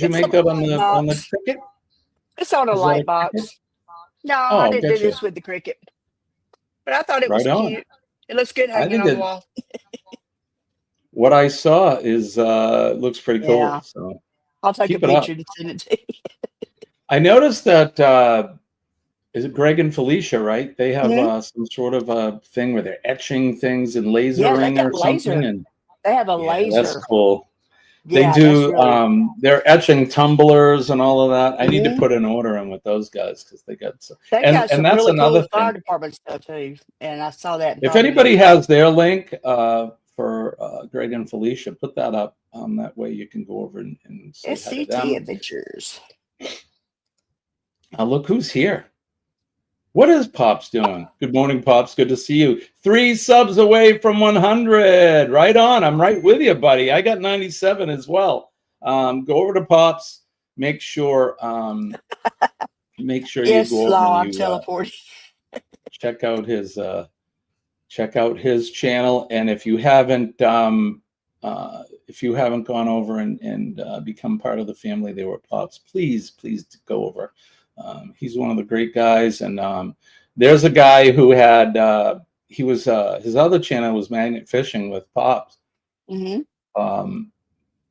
make that on the Cricket? It's on a light box. No, I didn't do this with the Cricket, but I thought it was cute. It looks good hanging on the wall. What I saw is looks pretty cool. Yeah. So I'll take a picture and send it to you. I noticed that is it Greg and Felicia, right? They have some sort of a thing where they're etching things and lasering or something. And they have a laser. That's cool. They do they're etching tumblers and all of that. I need to put an order in with those guys because they got some and that's really another cool fire department stuff too. And I saw that. If anybody has their link for Greg and Felicia, put that up. That way you can go over and say SCT Adventures. Look who's here. What is Pops doing? Good morning, Pops. Good to see you. 3 subs away from 100. Right on. I'm right with you, buddy. I got 97 as well. Go over to Pops. Make sure you go over I'm teleporting. check out his channel. And if you haven't gone over and become part of the family there with Pops, please go over. He's one of the great guys, and there's a guy who had his other channel was Magnet Fishing with Pops,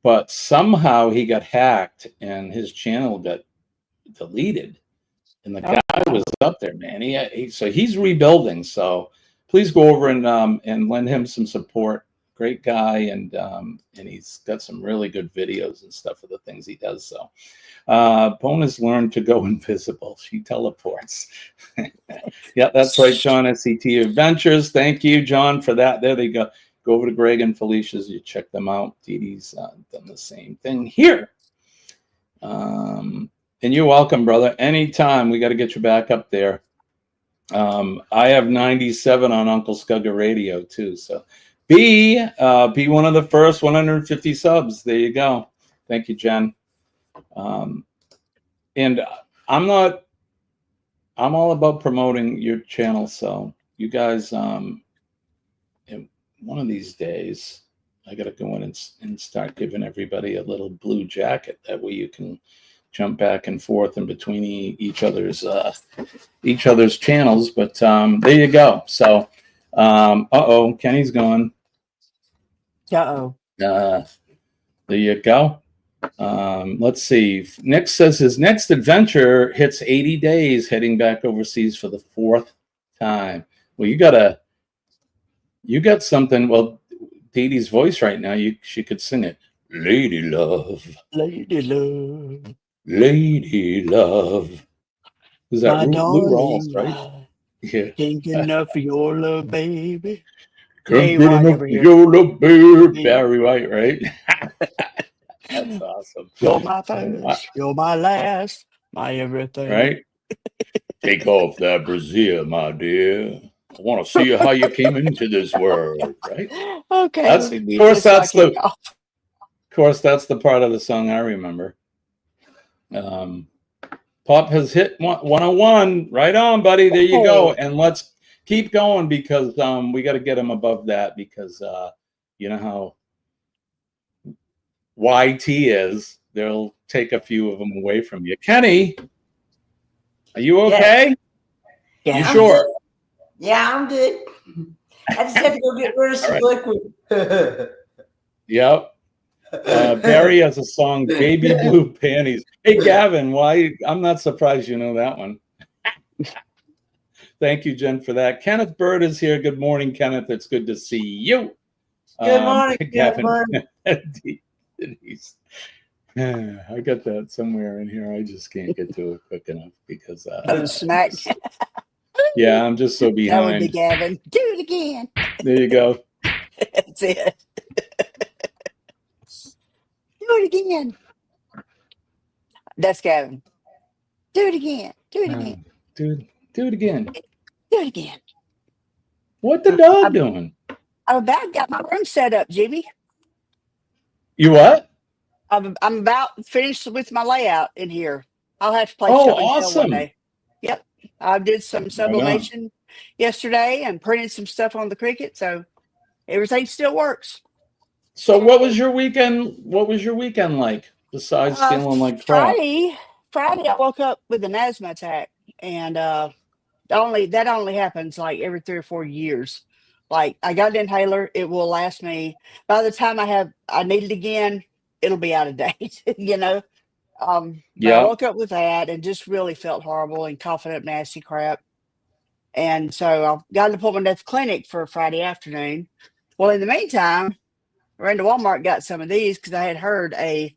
but somehow he got hacked and his channel got deleted, and the guy was up there, man. So he's rebuilding. So please go over and lend him some support. great guy, and he's got some really good videos and stuff of the things he does. So Bonus learned to go invisible. She teleports. Yeah, that's right, John. SCT Adventures. Thank you, John, for that. There they go. Go over to Greg and Felicia's. You check them out. Dee Dee's done the same thing here. And you're welcome, brother. Anytime. We got to get you back up there. I have 97 on Uncle Scugga Radio too. So be one of the first 150 subs. There you go. Thank you, Jen. And I'm all about promoting your channel. So you guys, one of these days, I got to go in and start giving everybody a little blue jacket. That way you can jump back and forth in between each other's channels. But there you go. So, Kenny's gone. Uh-oh. There you go. Let's see. Nick says his next adventure hits 80 days heading back overseas for the 4th time. Well, you got something. Well, Dee Dee's voice right now, she could sing it. Lady love. Lady love. Lady love. Is that Lou Rawls, right? Yeah. Can't get enough of your love, baby. Can't get enough of your love, baby. Barry White, right? That's awesome. You're my first, you're my last, my everything. Right? Take off that brassiere, my dear. I want to see how you came into this world, right? Okay. Of course, that's the part of the song I remember. Pop has hit 101. Right on, buddy. There you go. And let's keep going because we got to get him above that because you know how YT is. They'll take a few of them away from you. Kenny, are you okay? Yeah. You sure? Yeah, I'm good. I just had to go get rid of some liquid. Yep. Barry has a song, Baby Blue Panties. Hey, Gavin, why? I'm not surprised you know that one. Thank you, Jen, for that. Kenneth Bird is here. Good morning, Kenneth. It's good to see you. Good morning, Gavin. Denise. I got that somewhere in here. I just can't get to it quick enough because smack. Yeah, I'm just so behind. That would be Gavin. Do it again. There you go. That's it. Do it again. That's Gavin. Do it again. Do it again. Do it again. Do it again. What the dog doing? I'm about got my room set up, Jimmy. You what? I'm about finished with my layout in here. I'll have to play Oh, show and tell one awesome. day. Yep. I did some sublimation yesterday and printed some stuff on the Cricut, so everything still works. So what was your weekend? What was your weekend like besides feeling like crap? Friday, I woke up with an asthma attack, and that only happens like every 3 or 4 years. Like I got an inhaler; it will last me. By the time I need it again, it'll be out of date. You know. But I woke up with that and just really felt horrible and coughing up nasty crap. And so I got an appointment at the clinic for Friday afternoon. Well, in the meantime, I ran to Walmart and got some of these because I had heard a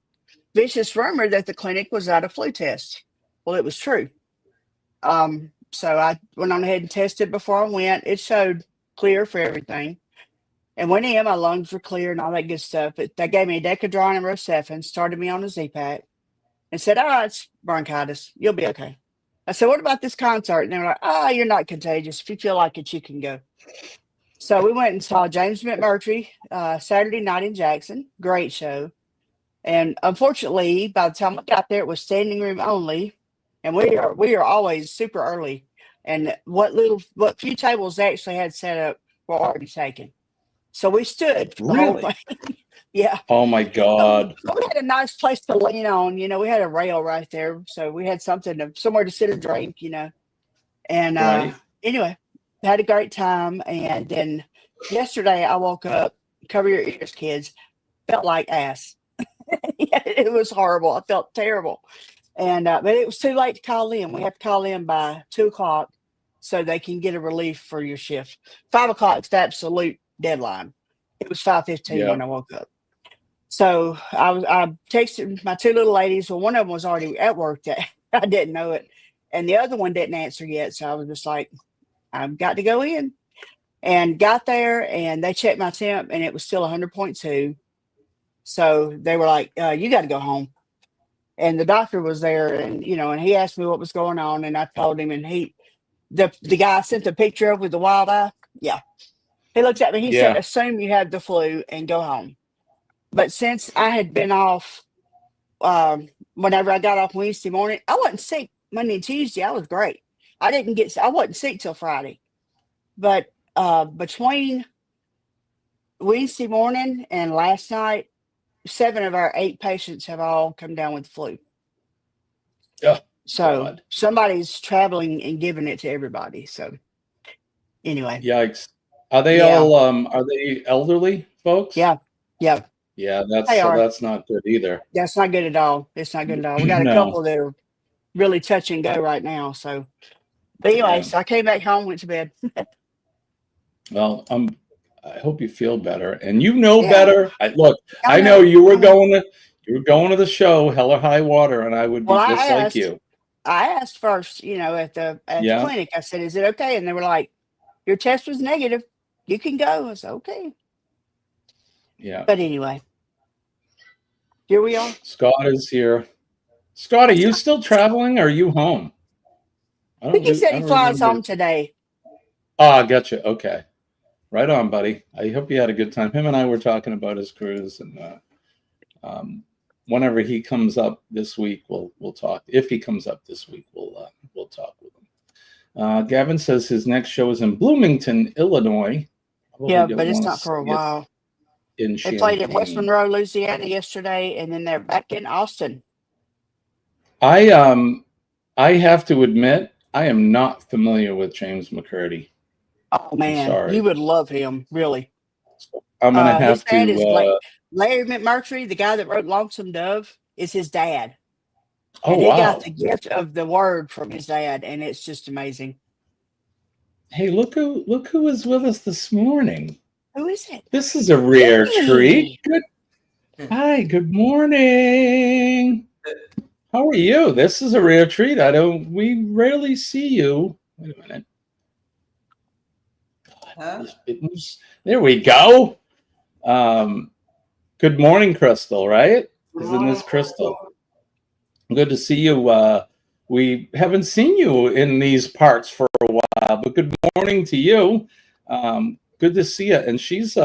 vicious rumor that the clinic was out of flu tests. Well, it was true. So I went on ahead and tested before I went. It showed clear for everything. And went in, my lungs were clear and all that good stuff. But they gave me a Decadron and Rosefin, started me on a Z-Pack. And said, it's bronchitis. You'll be okay. I said, what about this concert? And they were like, you're not contagious. If you feel like it, you can go. So we went and saw James McMurtry Saturday night in Jackson. Great show. And unfortunately, by the time we got there, it was standing room only. And we are always super early. And what few tables they actually had set up were already taken. So we stood for the whole thing. Yeah. Oh my God. We had a nice place to lean on, you know. We had a rail right there, so we had somewhere to sit and drink, you know. And anyway, had a great time. And then yesterday I woke up, cover your ears, kids, felt like ass. It was horrible. I felt terrible. And but it was too late to call in. We have to call in by 2:00 so they can get a relief for your shift. 5:00 is the absolute deadline. It was 5:15 Yeah. when I woke up. So I texted my two little ladies. Well, one of them was already at work that I didn't know it, and the other one didn't answer yet. So I was just like, I've got to go in, and got there, and they checked my temp, and it was still 100.2. So they were like, "You got to go home." And the doctor was there, and and he asked me what was going on, and I told him, and the guy I sent the picture of with the wild eye. Yeah, he looked at me. He said, Yeah. "Assume you have the flu and go home." But since I had been off, whenever I got off Wednesday morning, I wasn't sick Monday and Tuesday. I was great. I wasn't sick till Friday. But between Wednesday morning and last night, 7 of our 8 patients have all come down with the flu. Oh, So God. somebody's traveling and giving it to everybody. So anyway. Yikes. Are they all are they elderly folks? Yeah. Yeah. Yeah, They are. that's not good either. That's not good at all. It's not good at all. We got a No. couple that are really touch and go right now. So but anyway, so I came back home, went to bed. Well, I hope you feel better, and better. I know know. you were going to the show, Hell or High Water, and I would be just like you. I asked first, at the clinic. I said, "Is it okay?" And they were like, "Your test was negative. You can go." I said, "Okay." Yeah. But anyway, here we are. Scott is here. Scott, are you still traveling, or are you home? I think he said he flies home today. Ah, gotcha. Okay. Right on, buddy. I hope you had a good time. Him and I were talking about his cruise, and whenever he comes up this week, we'll talk. If he comes up this week, we'll talk with him. Gavin says his next show is in Bloomington, Illinois. Yeah, but it's not for a while. They played at West Monroe, Louisiana yesterday, and then they're back in Austin. I have to admit, I am not familiar with James McCurdy. Oh man, you would love him, really. I'm gonna have his dad to. Is Larry McMurtry, the guy that wrote Lonesome Dove, is his dad. Oh, and he wow. got the gift of the word from his dad, and it's just amazing. Hey, look who is with us this morning. Who is it? This is a rare treat. Hi, good morning. How are you? This is a rare treat. We rarely see you. Wait a minute. God, there we go. Good morning, Crystal, right? Isn't this Crystal? Good to see you. We haven't seen you in these parts for a while, but good morning to you. Good to see you. And she's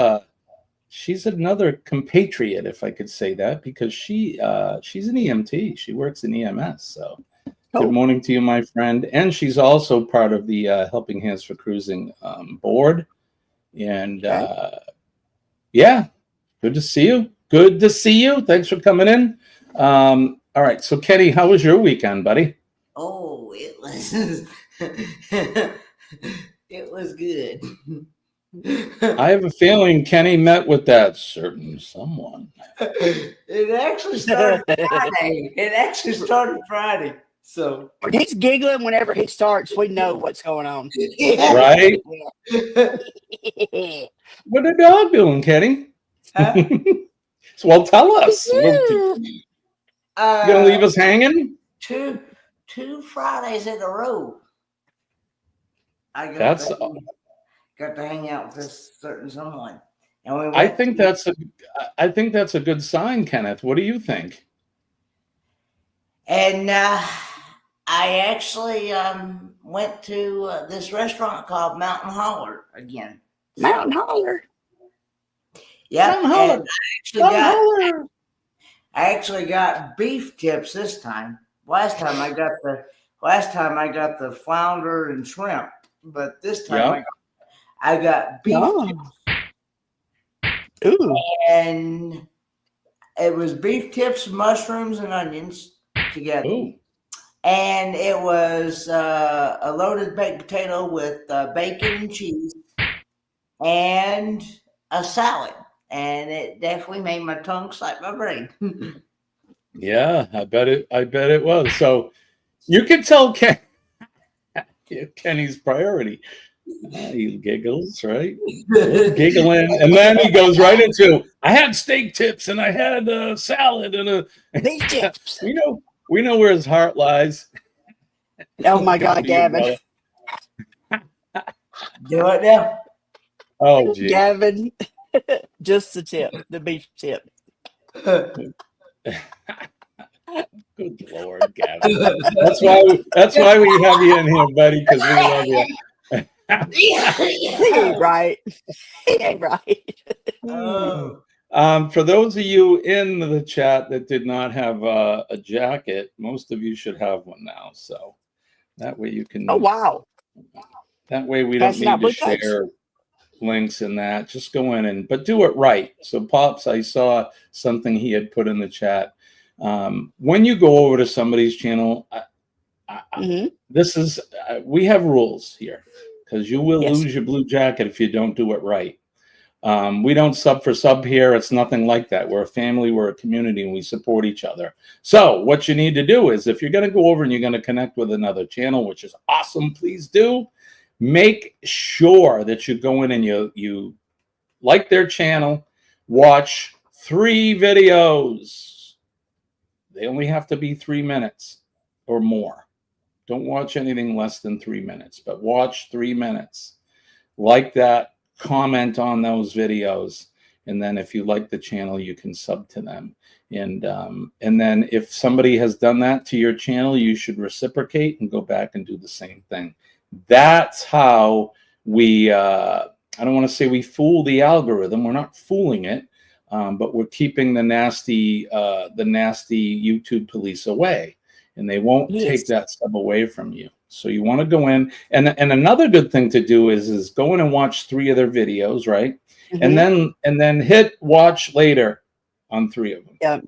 another compatriot, if I could say that, because she's an EMT. She works in EMS. So good morning to you, my friend. And she's also part of the Helping Hands for Cruising board. And yeah, good to see you. Good to see you. Thanks for coming in. All right. So Kenny, how was your weekend, buddy? Oh, it was it was good. I have a feeling Kenny met with that certain someone. It actually started Friday. So when he's giggling whenever he starts, we know what's going on. Right? What the dog doing, Kenny? Huh? Well, tell us. You gonna leave us hanging? Two Fridays in a row. I got to hang out with this certain someone. And I think that's a good sign, Kenneth. What do you think? And I actually went to this restaurant called Mountain Holler again. Mountain Holler. Yeah, Mountain Holler. I actually got beef tips this time. Last time I got the flounder and shrimp, but this time I got beef tips. Ooh. And it was beef tips, mushrooms, and onions together. Ooh. And it was a loaded baked potato with bacon and cheese and a salad. And it definitely made my tongue slap my brain. Yeah, I bet it was. So you can tell Kenny's priority. He giggles, right? Giggling, and then he goes right into, I had steak tips and I had a salad and a These tips. we know where his heart lies. Oh my God, Gavin. Do it now. Oh, gee. Gavin, just the tip, the beef tip. Good Lord, Gavin. That's why we have you in here, buddy, because we love you. He ain't right. He ain't right. For those of you in the chat that did not have a jacket, most of you should have one now. So that way you can. Oh, wow. That way we don't need to share links in that. Just go in but do it right. So Pops, I saw something he had put in the chat. When you go over to somebody's channel, this is we have rules here, because you will lose your blue jacket if you don't do it right. We don't sub for sub here. It's nothing like that. We're a family, we're a community, and we support each other. So what you need to do is, if you're going to go over and you're going to connect with another channel, which is awesome, please do. Make sure that you go in and you like their channel, watch 3 videos. They only have to be 3 minutes or more. Don't watch anything less than 3 minutes, but watch 3 minutes. Like that, comment on those videos, and then if you like the channel, you can sub to them. And then if somebody has done that to your channel, you should reciprocate and go back and do the same thing. That's how we, I don't want to say we fool the algorithm. We're not fooling it, but we're keeping the nasty YouTube police away, and they won't take that sub away from you. So you want to go in, and another good thing to do is go in and watch 3 of their videos, right? And then hit watch later on 3 of them. Yeah.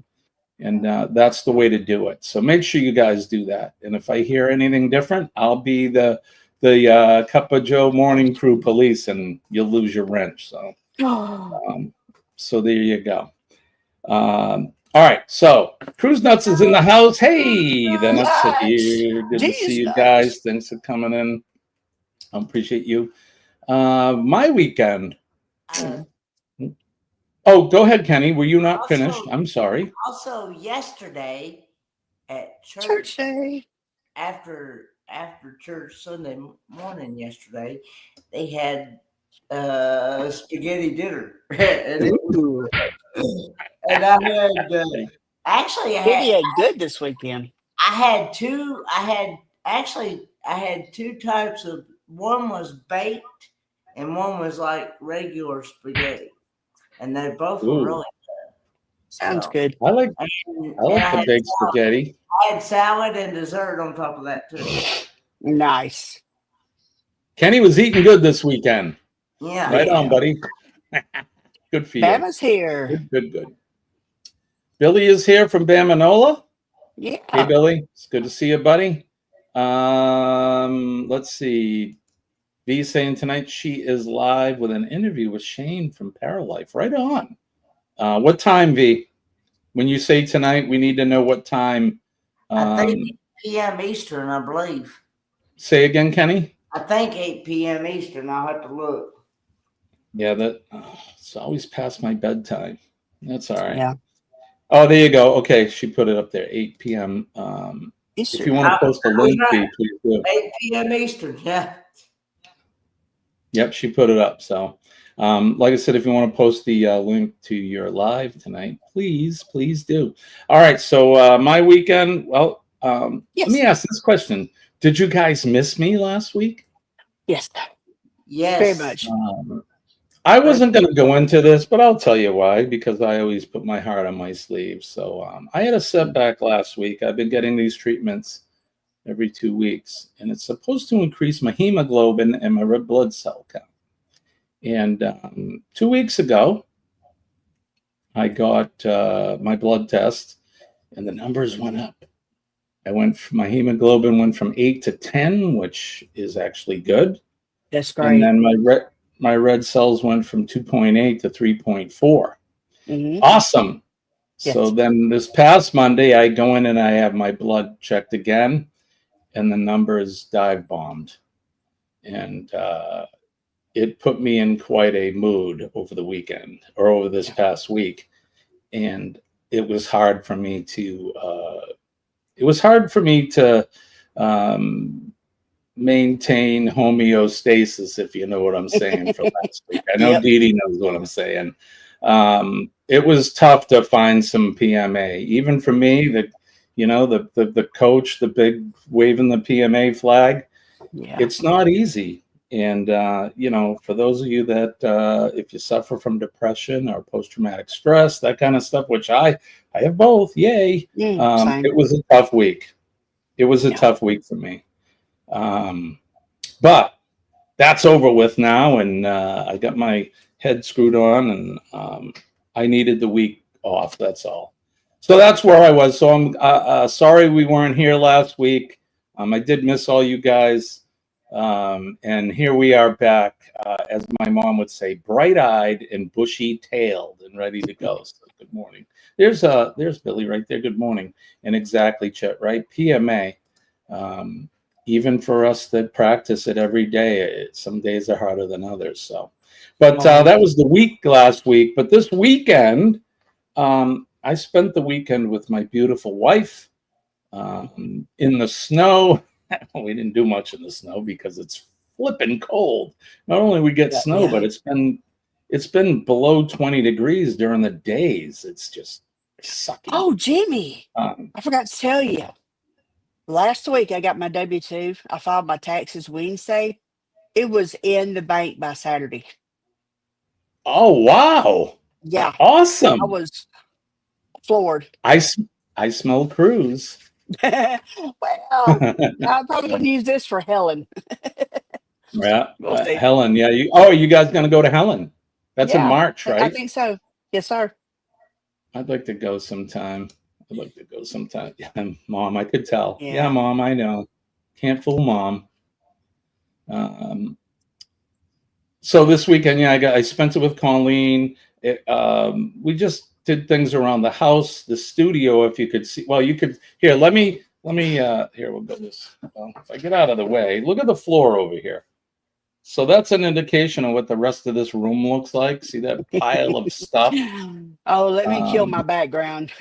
And that's the way to do it. So make sure you guys do that. And if I hear anything different, I'll be the Cup of Joe morning crew police, and you'll lose your wrench. So, so there you go. All right, so Cruise Nuts is in the house. Hey, the Nuts are here. Good to see you guys. Thanks for coming in. I appreciate you. My weekend. Oh, go ahead, Kenny. Were you not finished? I'm sorry. Also, yesterday at church day, after church Sunday morning yesterday, they had spaghetti dinner. And I had actually I had good this weekend. I had 2 types of, one was baked and one was like regular spaghetti, and they both were really good. Sounds good. I like the baked spaghetti. I had salad and dessert on top of that too. Nice. Kenny was eating good this weekend. Yeah. Right on, buddy. Good for you. Bama's here. Good. Billy is here from Bamanola. Yeah. Hey, Billy. It's good to see you, buddy. Let's see. V saying tonight she is live with an interview with Shane from Paralife. Right on. What time, V? When you say tonight, we need to know what time. I think 8 p.m. Eastern, I believe. Say again, Kenny? I think 8 p.m. Eastern. I'll have to look. Yeah, it's always past my bedtime. That's all right. Yeah. Oh, there you go. Okay, she put it up there, 8 p.m. If you want to post a link, please do. 8 p.m. Eastern, yeah. Yep, she put it up. So, like I said, if you want to post the link to your live tonight, please do. All right, so my weekend, well, let me ask this question. Did you guys miss me last week? Yes. Yes. Very much. I wasn't going to go into this, but I'll tell you why, because I always put my heart on my sleeve. So I had a setback last week. I've been getting these treatments every 2 weeks, and it's supposed to increase my hemoglobin and my red blood cell count. And 2 weeks ago, I got my blood test, and the numbers went up. My hemoglobin went from 8 to 10, which is actually good. That's great. And then my red cells went from 2.8 to 3.4. Awesome. Yes. So then this past Monday, I go in and I have my blood checked again, and the numbers dive bombed. and it put me in quite a mood over the weekend or over this past week, and it was hard for me to maintain homeostasis, if you know what I'm saying, for last week. I know Dee Dee knows what I'm saying. It was tough to find some PMA, even for me. The coach, the big waving the PMA flag. It's not easy. And for those of you that if you suffer from depression or post-traumatic stress, that kind of stuff, which I have both, yay. It was a tough week. It was a tough week for me. But that's over with now, and I got my head screwed on, and I needed the week off. That's all. So that's where I was. So I'm sorry we weren't here last week. I did miss all you guys, and here we are back, as my mom would say, bright-eyed and bushy-tailed and ready to go. So good morning. There's Billy right there. Good morning. And exactly, Chet, right? PMA. Even for us that practice it every day, some days are harder than others. So, but that was the week last week. But this weekend, I spent the weekend with my beautiful wife in the snow. We didn't do much in the snow because it's flipping cold. Not only we get snow, but it's been below 20 degrees during the days. It's just sucking. Oh, Jimmy, I forgot to tell you. Last week, I got my W-2. I filed my taxes Wednesday. It was in the bank by Saturday. Oh, wow. Yeah. Awesome. I was floored. I smell cruise. Well, I probably wouldn't use this for Helen. Yeah. We'll see. Helen, yeah. You guys going to go to Helen? That's in March, right? I think so. Yes, sir. I'd like to go sometime. Yeah, Mom, I could tell. Yeah, Mom, I know. Can't fool Mom. So this weekend, I spent it with Colleen. We just did things around the house, the studio. If you could see, well, you could. Here, let me. Here, we'll go this. Well, if I get out of the way, look at the floor over here. So that's an indication of what the rest of this room looks like. See that pile of stuff? Oh, let me kill my background.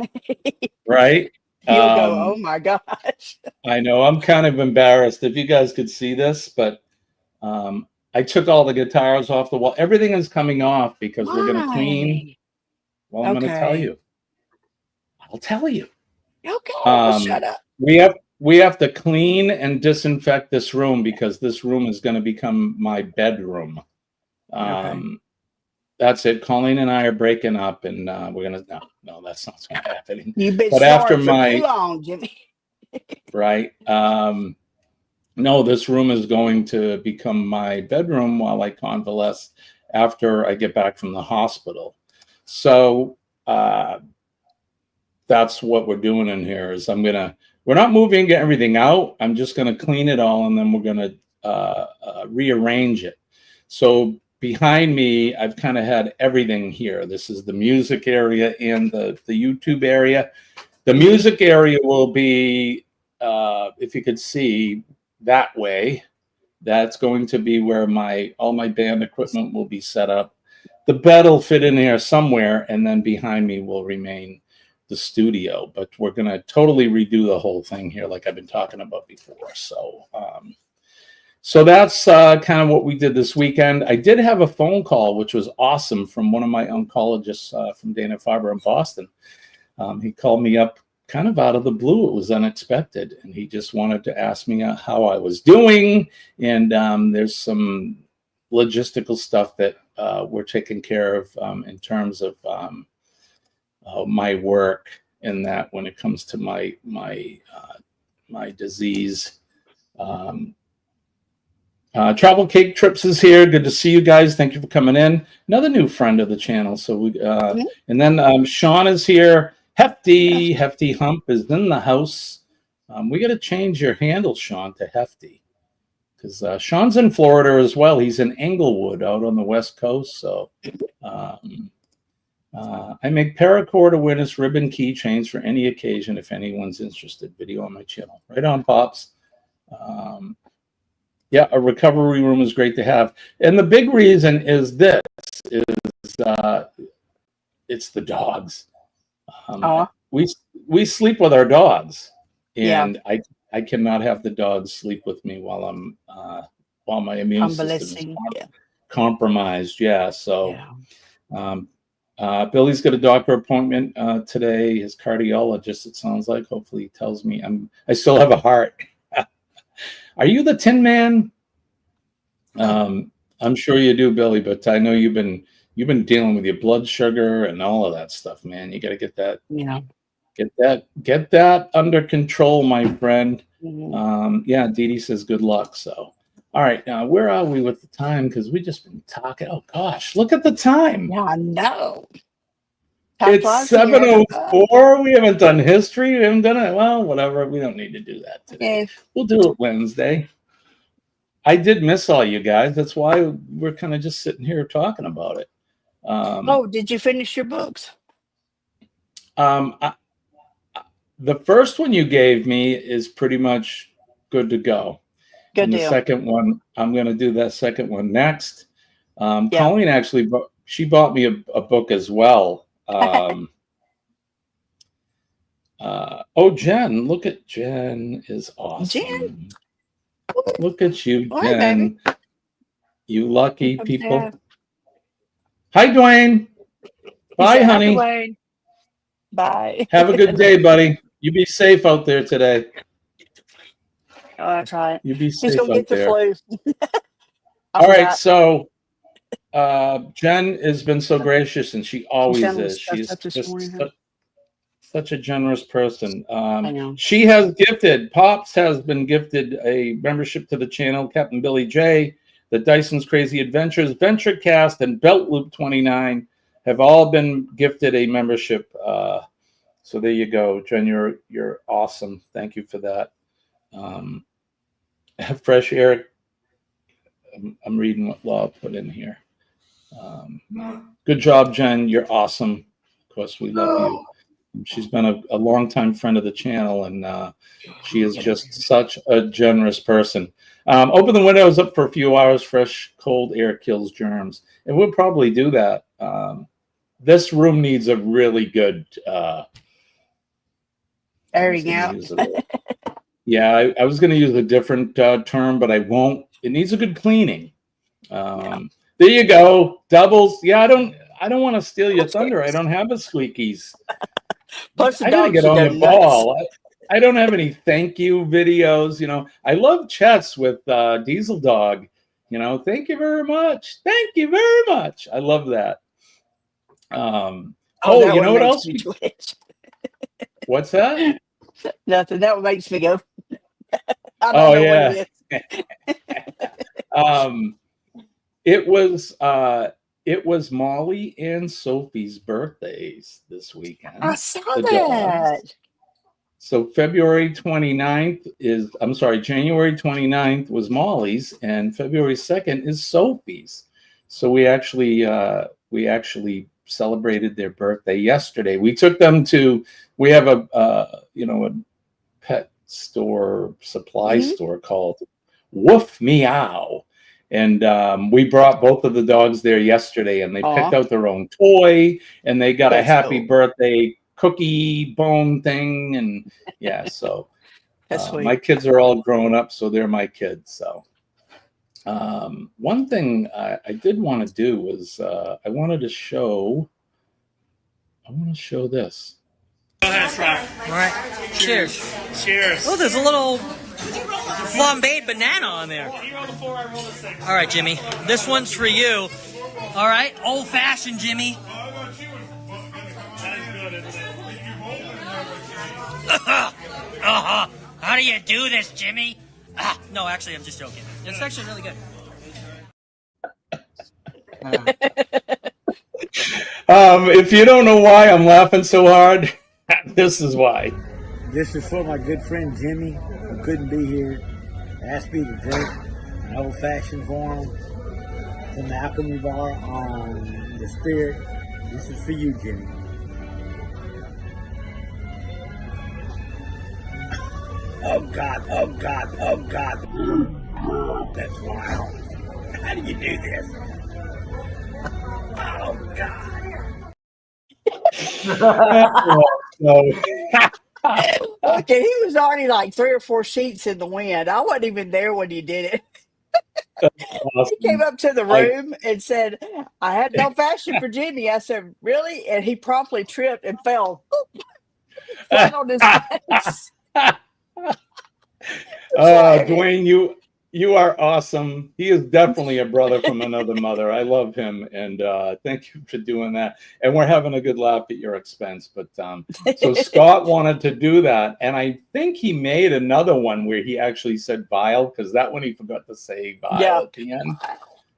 Right? You'll go, oh my gosh. I know. I'm kind of embarrassed if you guys could see this, but I took all the guitars off the wall. Everything is coming off because we're going to clean. Well, I'm going to tell you. I'll tell you. Okay, well, shut up. We have to clean and disinfect this room because this room is going to become my bedroom. That's it. Colleen and I are breaking up, and we're going to. No, that's not going to happen. You've been after for too long, Jimmy. Right. No, this room is going to become my bedroom while I convalesce after I get back from the hospital. So that's what we're doing in here. Is we're not moving, get everything out. I'm just gonna clean it all, and then we're gonna rearrange it. So behind me, I've kind of had everything here. This is the music area and the YouTube area. The music area will be, if you could see that way, that's going to be where all my band equipment will be set up. The bed will fit in here somewhere, and then behind me will remain the studio. But we're going to totally redo the whole thing here, like I've been talking about before. So that's kind of what we did this weekend. I did have a phone call, which was awesome, from one of my oncologists from Dana-Farber in Boston. He called me up kind of out of the blue. It was unexpected, and he just wanted to ask me how I was doing. And there's some logistical stuff that we're taking care of in terms of my work, and that when it comes to my disease. Travel Cake Trips is here. Good to see you guys. Thank you for coming in. Another new friend of the channel. So we and then Sean is here. Hefty Hump is in the house. We got to change your handle, Sean, to Hefty, because Sean's in Florida as well. He's in Englewood out on the West Coast. So I make paracord awareness ribbon keychains for any occasion if anyone's interested. Video on my channel. Right on, Pops. Yeah, a recovery room is great to have. And the big reason is this, is it's the dogs. We sleep with our dogs, and I cannot have the dogs sleep with me while my immune system is compromised. Yeah, so Billy's got a doctor appointment today. His cardiologist, it sounds like. Hopefully, he tells me I still have a heart. Are you the Tin Man? I'm sure you do, Billy, but I know you've been dealing with your blood sugar and all of that stuff, man. You got to get that, get that under control, my friend. Yeah, Dee Dee says good luck. So, all right, now where are we with the time? Because we just been talking. Oh gosh, look at the time. Yeah, I know. It's 7:04. We haven't done history. We haven't done it. Well, whatever. We don't need to do that today. We'll do it Wednesday. I did miss all you guys. That's why we're kind of just sitting here talking about it. Did you finish your books? The first one you gave me is pretty much good to go. Good and deal. The second one, I'm going to do that second one next. Colleen actually, she bought me a book as well. Jen, look at Jen is awesome. Jen? Look at you, Hi, Jen. baby. You lucky people. Hi, Dwayne. Bye, Hi, honey. Dwayne. Bye. Have a good day, buddy. You be safe out there today. Oh, that's right. You be He's safe gonna out get the there. flu. All right, so Jen has been so gracious, and she always is. She's just such a generous person. I know. She has gifted, Pops has been gifted a membership to the channel. Captain Billy J, the Dyson's Crazy Adventures, VentureCast, and Belt Loop 29 have all been gifted a membership. So there you go, Jen. You're awesome. Thank you for that. Fresh Air. I'm reading what Law put in here. Good job, Jen. You're awesome. Of course, we love you. She's been a longtime friend of the channel, and she is just such a generous person. Open the windows up for a few hours. Fresh, cold air kills germs. And we'll probably do that. This room needs a really good airing out. Yeah, I was going to use a different term, but I won't. It needs a good cleaning. There you go. Doubles. Yeah, I don't want to steal your thunder. I don't have a squeakies. Plus, I gotta get on the ball. I don't have any thank you videos. You know, I love chats with Diesel Dog. You know, thank you very much. Thank you very much. I love that. You know what else? What's that? Nothing. That makes me go. I don't know what it is. It was Molly and Sophie's birthdays this weekend. I saw that. So January 29th was Molly's, and February 2nd is Sophie's. So we actually celebrated their birthday yesterday. We took them to, we have a pet store, supply store called Woof Meow. And we brought both of the dogs there yesterday, and they picked out their own toy, and they got a happy birthday cookie bone thing. And yeah, so my kids are all grown up, so they're my kids. So one thing I did want to do was I want to show this. Go ahead, try. All right. Cheers. Cheers. Oh, there's a little flambéed banana on there. You roll the 4, I roll the 6. All right, Jimmy. This one's for you. All right. Old fashioned, Jimmy. How do you do this, Jimmy? No, actually, I'm just joking. It's actually really good. If you don't know why I'm laughing so hard, this is why. This is for my good friend Jimmy, who couldn't be here. Asked me to drink an old-fashioned for him from the Alchemy Bar on the Spirit. This is for you, Jimmy. Oh God, oh God, oh God. That's wild. How do you do this? Oh, God. Look, and he was already like 3 or 4 sheets in the wind. I wasn't even there when he did it. Awesome. He came up to the room and said, I had no fashion for Jimmy. I said, really? And he promptly tripped and fell flat on his face. Dwayne, you are awesome. He is definitely a brother from another mother. I love him, and thank you for doing that. And we're having a good laugh at your expense. But so Scott wanted to do that, and I think he made another one where he actually said vile, because that one he forgot to say vile at the end.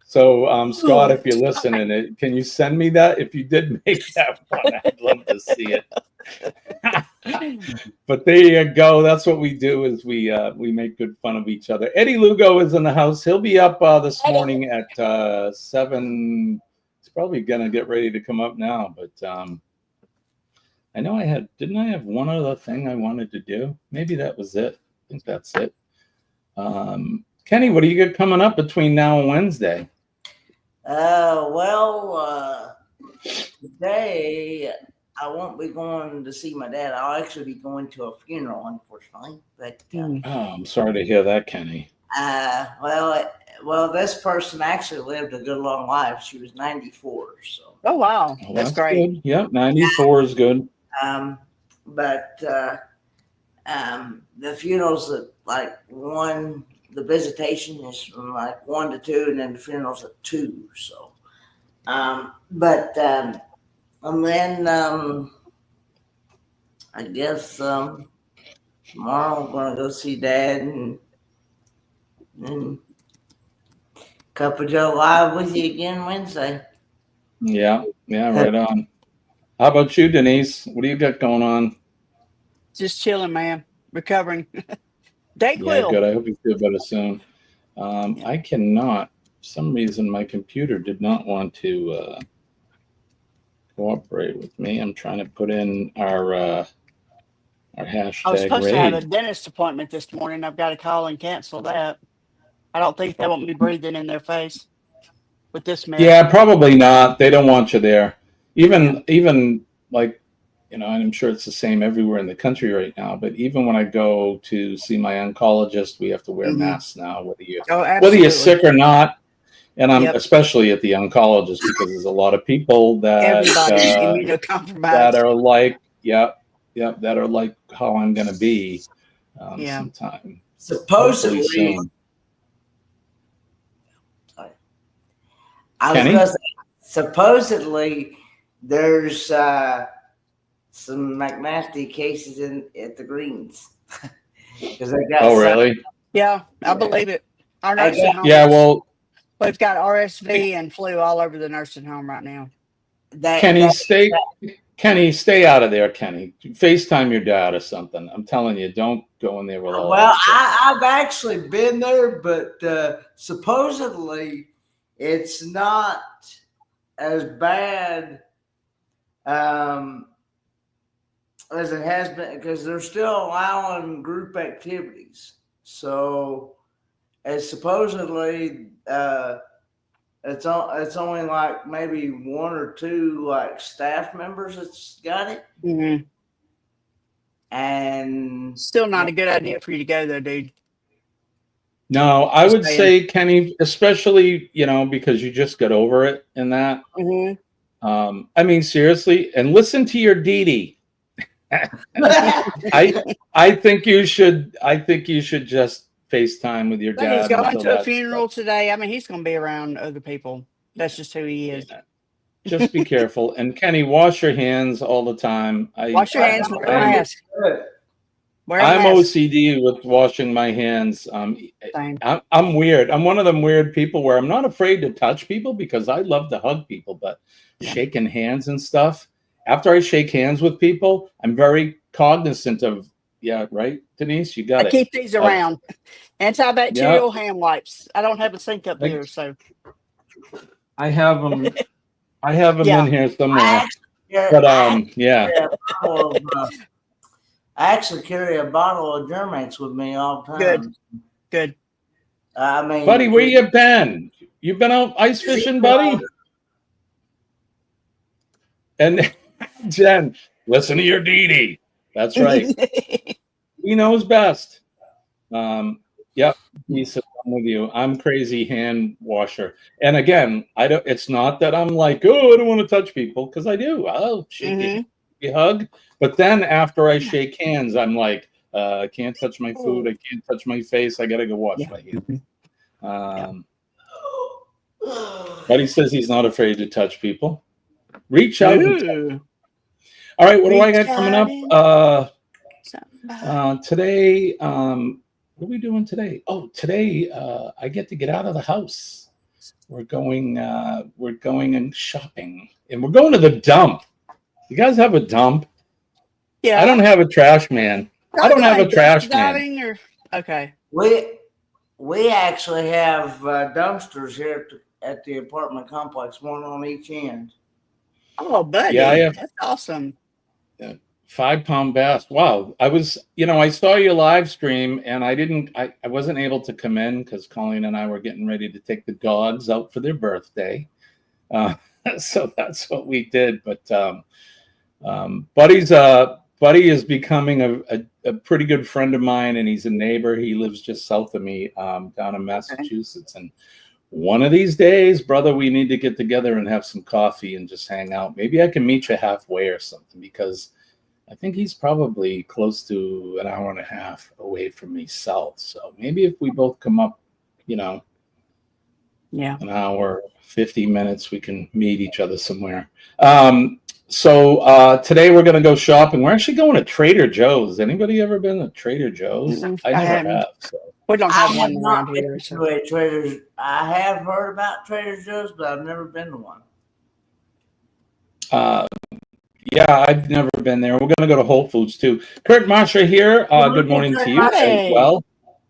So Scott, if you're listening, can you send me that? If you did make that one, I'd love to see it. But there you go. That's what we do, is we make good fun of each other. Eddie Lugo is in the house. He'll be up this morning at 7. He's probably gonna get ready to come up now. But I know didn't I have one other thing I wanted to do? Maybe that was it. I think that's it. Kenny, what do you got coming up between now and Wednesday? Today I won't be going to see my dad. I'll actually be going to a funeral, unfortunately. But I'm sorry to hear that, Kenny. Well, this person actually lived a good long life. She was 94. So. Oh wow, that's great. Good. Yep, 94 is good. But the funerals at like 1. The visitation is from like 1 to 2, and then the funeral's at 2. So, and then I guess tomorrow I'm gonna go see Dad, and Cup of Joe live with you again Wednesday. Yeah, right on. How about you, Denise? What do you got going on? Just chilling, man. Recovering. Yeah, good. I hope you feel better soon. I cannot. For some reason, my computer did not want to cooperate with me. I'm trying to put in our hashtag. I was supposed raid. to have a dentist appointment this morning. I've got to call and cancel that. I don't think they want me breathing in their face with this mess. Yeah, probably not. They don't want you there. Even like, and I'm sure it's the same everywhere in the country right now, but even when I go to see my oncologist, we have to wear masks now, whether you're sick or not. And I'm especially at the oncologist, because there's a lot of people that that are like, that are like how I'm going to be sometime. Supposedly, soon. I was going to say, supposedly there's some nasty cases at the Greens. Because they got really? Yeah, I believe it. Our nursing home. Yeah, well, we've got RSV and flu all over the nursing home right now. Kenny, stay out of there, Kenny. FaceTime your dad or something. I'm telling you, don't go in there with all that stuff. I've actually been there, but supposedly it's not as bad as it has been, because they're still allowing group activities. So, as supposedly it's only like maybe 1 or 2 like staff members that's got it. Mm-hmm. And still not a good idea for you to go there, dude. No, I would say, Kenny, especially, because you just got over it and that. Mm-hmm. I mean, seriously, and listen to your Dee Dee. I think you should just FaceTime with your dad. He's going to a funeral today. I mean, he's going to be around other people. That's just who he is. Yeah. Just be careful. And Kenny, wash your hands all the time. Wash your hands with a mask. I'm OCD with washing my hands. I'm weird. I'm one of them weird people where I'm not afraid to touch people, because I love to hug people, but shaking hands and stuff. After I shake hands with people, I'm very cognizant of, right, Denise? You got it. I keep these around. Antibacterial hand wipes. I don't have a sink up here, so. I have them. In here somewhere. I actually carry a bottle of Germ-X with me all the time. Good. I mean, buddy, where you been? You been out ice fishing, buddy? And Jen, listen to your Dee Dee. That's right. He knows best. Yep. He said, I'm with you. I'm crazy hand washer. And again, I don't. It's not that I'm like, oh, I don't want to touch people, because I do. I'll shake you hug. But then after I shake hands, I'm like, I can't touch my food. I can't touch my face. I gotta go wash my hands. But he says he's not afraid to touch people. Reach out. All right, what do I got coming up? Today, what are we doing today? Oh, today I get to get out of the house. We're going and shopping, and we're going to the dump. You guys have a dump? Yeah. I don't have a trash man. I don't have a trash man. Okay. We actually have dumpsters here at the apartment complex, one on each end. Oh, buddy. Yeah, that's awesome. 5-pound bass. Wow. I saw your live stream, and I wasn't able to come in because Colleen and I were getting ready to take the dogs out for their birthday. So that's what we did. But Buddy is becoming a pretty good friend of mine, and he's a neighbor. He lives just south of me, down in Massachusetts. And one of these days, brother, we need to get together and have some coffee and just hang out. Maybe I can meet you halfway or something, because I think he's probably close to an hour and a half away from me south. So maybe if we both come up, an hour, 50 minutes, we can meet each other somewhere. So today we're going to go shopping. We're actually going to Trader Joe's. Anybody ever been to Trader Joe's? I never have. So. We don't have one around here. I have heard about Trader Joe's, but I've never been to one. Yeah, I've never been there. We're going to go to Whole Foods too. Kurt Marsha here. Good morning to you as well.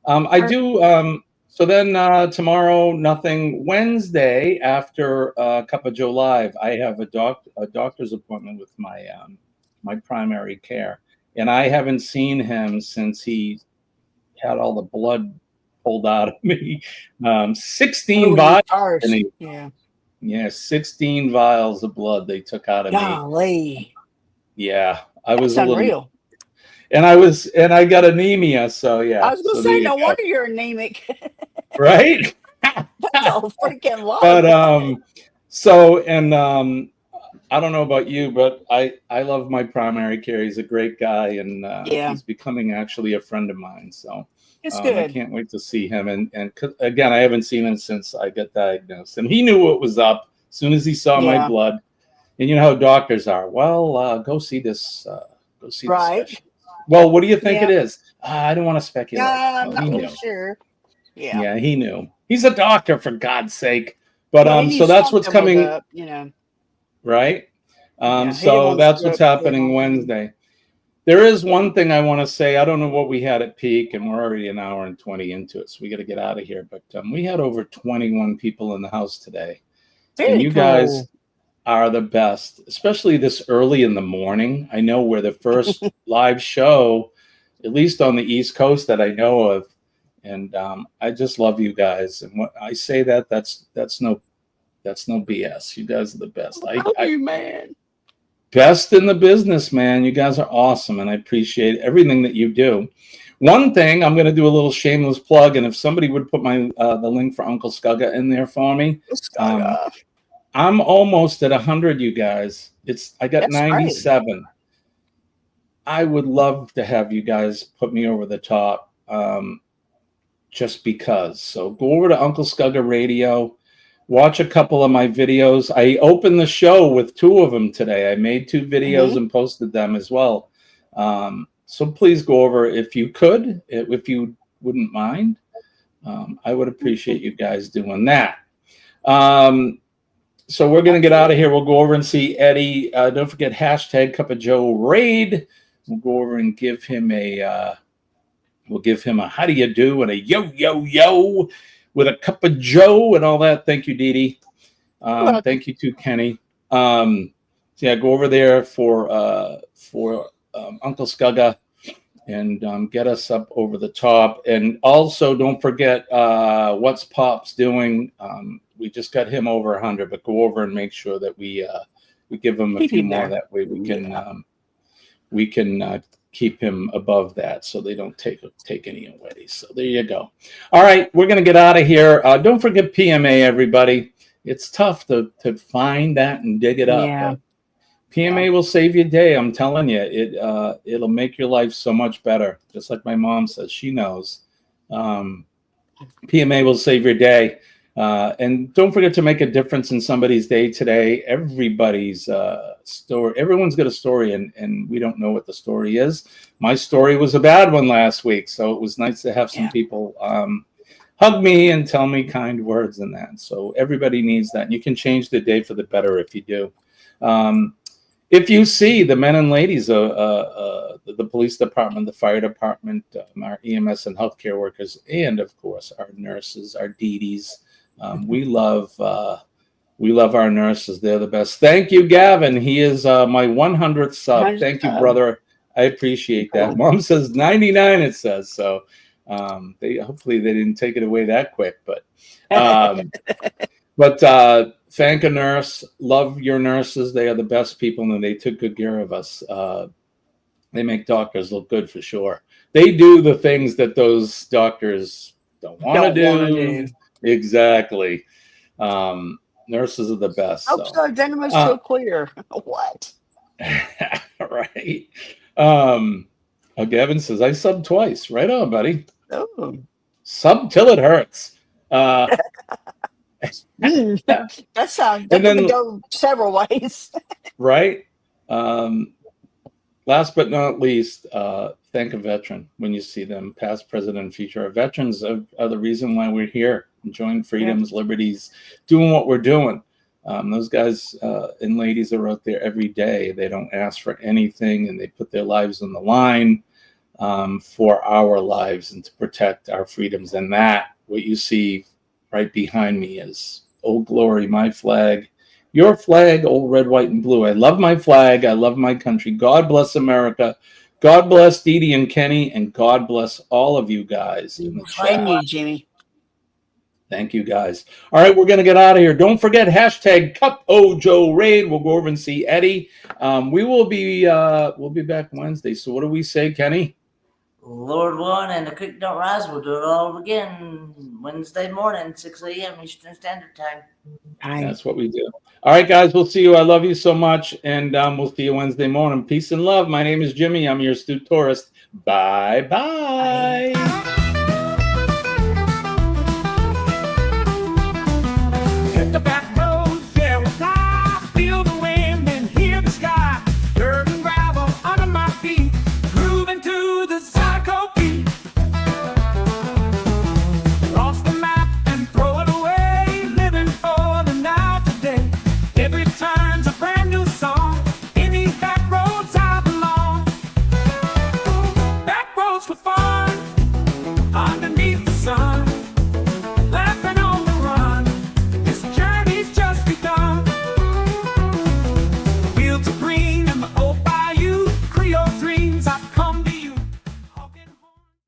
I do. So then tomorrow, nothing. Wednesday, after Cup of Joe Live, I have a doctor's appointment with my my primary care, and I haven't seen him since he had all the blood pulled out of me. 16 vials. Yeah, 16 vials of blood they took out of me. Yeah, I was a little. And I got anemia, so yeah. I was going to say, no wonder you're anemic. Right? That's all freaking long. But I don't know about you, but I love my primary care. He's a great guy, and he's becoming actually a friend of mine. So it's good. I can't wait to see him. And again, I haven't seen him since I got diagnosed, and he knew what was up as soon as he saw my blood. And you know how doctors are. Well, go see this. Go see this specialist. Well, what do you think it is? I don't want to speculate. I'm not really sure. Yeah, he knew. He's a doctor, for God's sake. But so that's what's coming. Right. So that's what's happening Wednesday. There is one thing I want to say. I don't know what we had at peak, and we're already an hour and 20 into it, so we got to get out of here. But we had over 21 people in the house today, and you guys are the best, especially this early in the morning. I know we're the first live show, at least on the East Coast, that I know of, and I just love you guys. And what I say that's no BS. You guys are the best. I love you, man. Best in the business, man. You guys are awesome, and I appreciate everything that you do. One thing, I'm going to do a little shameless plug, and if somebody would put my the link for Uncle Scugga in there for me. I'm almost at 100, you guys. I got 97. Great. I would love to have you guys put me over the top, just because. So go over to Uncle Scugga Radio, watch a couple of my videos. I opened the show with 2 of them today. I made 2 videos and posted them as well. So please go over if you could, if you wouldn't mind. I would appreciate you guys doing that. So we're going to get out of here. We'll go over and see Eddie. Don't forget hashtag Cup of Joe Raid. We'll go over and give him a how do you do and a yo with a cup of Joe and all that. Thank you, Dee Dee. Thank you to Kenny. So yeah, go over there for Uncle Scugga. and get us up over the top. And also, don't forget what's Pop's doing. We just got him over 100, but go over and make sure that we give him a few more. That way we can keep him above that, so they don't take any away. So there you go. All right, we're gonna get out of here. Don't forget PMA, everybody. It's tough to find that and dig it up. Yeah. But PMA will save your day. I'm telling you, it'll make your life so much better. Just like my mom says, she knows. PMA will save your day. And don't forget to make a difference in somebody's day today. Everybody's story, everyone's got a story, and we don't know what the story is. My story was a bad one last week, so it was nice to have some people hug me and tell me kind words and that. So everybody needs that. And you can change the day for the better if you do. If you see the men and ladies of the police department, the fire department, our EMS and healthcare workers, and of course our nurses, our DDs, we love our nurses. They're the best. Thank you, Gavin. He is my 100th sub. Thank you, brother. I appreciate that. Mom says 99. It says so. Hopefully they didn't take it away that quick, but thank a nurse. Love your nurses. They are the best people, and they took good care of us. They make doctors look good for sure. They do the things that those doctors don't want to do. Exactly. Nurses are the best. Oh, so then it was so clear. What? Right. Gavin says, I subbed twice. Right on, buddy. Oh. Sub till it hurts. That could go several ways. Right. Last but not least, thank a veteran when you see them, past, present, and future. Our veterans are the reason why we're here, enjoying freedoms, liberties, doing what we're doing. Those guys and ladies are out there every day. They don't ask for anything, and they put their lives on the line for our lives and to protect our freedoms. And that, what you see right behind me, is Old Glory, my flag, your flag, old red, white, and blue. I love my flag. I love my country. God bless America. God bless Dee Dee and Kenny, and God bless all of you guys in the chat. And you, Jimmy. Thank you, guys. All right, we're going to get out of here. Don't forget, hashtag Cup Ojo Raid. We'll go over and see Eddie. We'll be back Wednesday. So what do we say, Kenny? Lord willing, and the creek don't rise. We'll do it all again Wednesday morning, 6 a.m. Eastern Standard Time. That's what we do. All right, guys, we'll see you. I love you so much, and we'll see you Wednesday morning. Peace and love. My name is Jimmy. I'm your astute tourist. Bye-bye.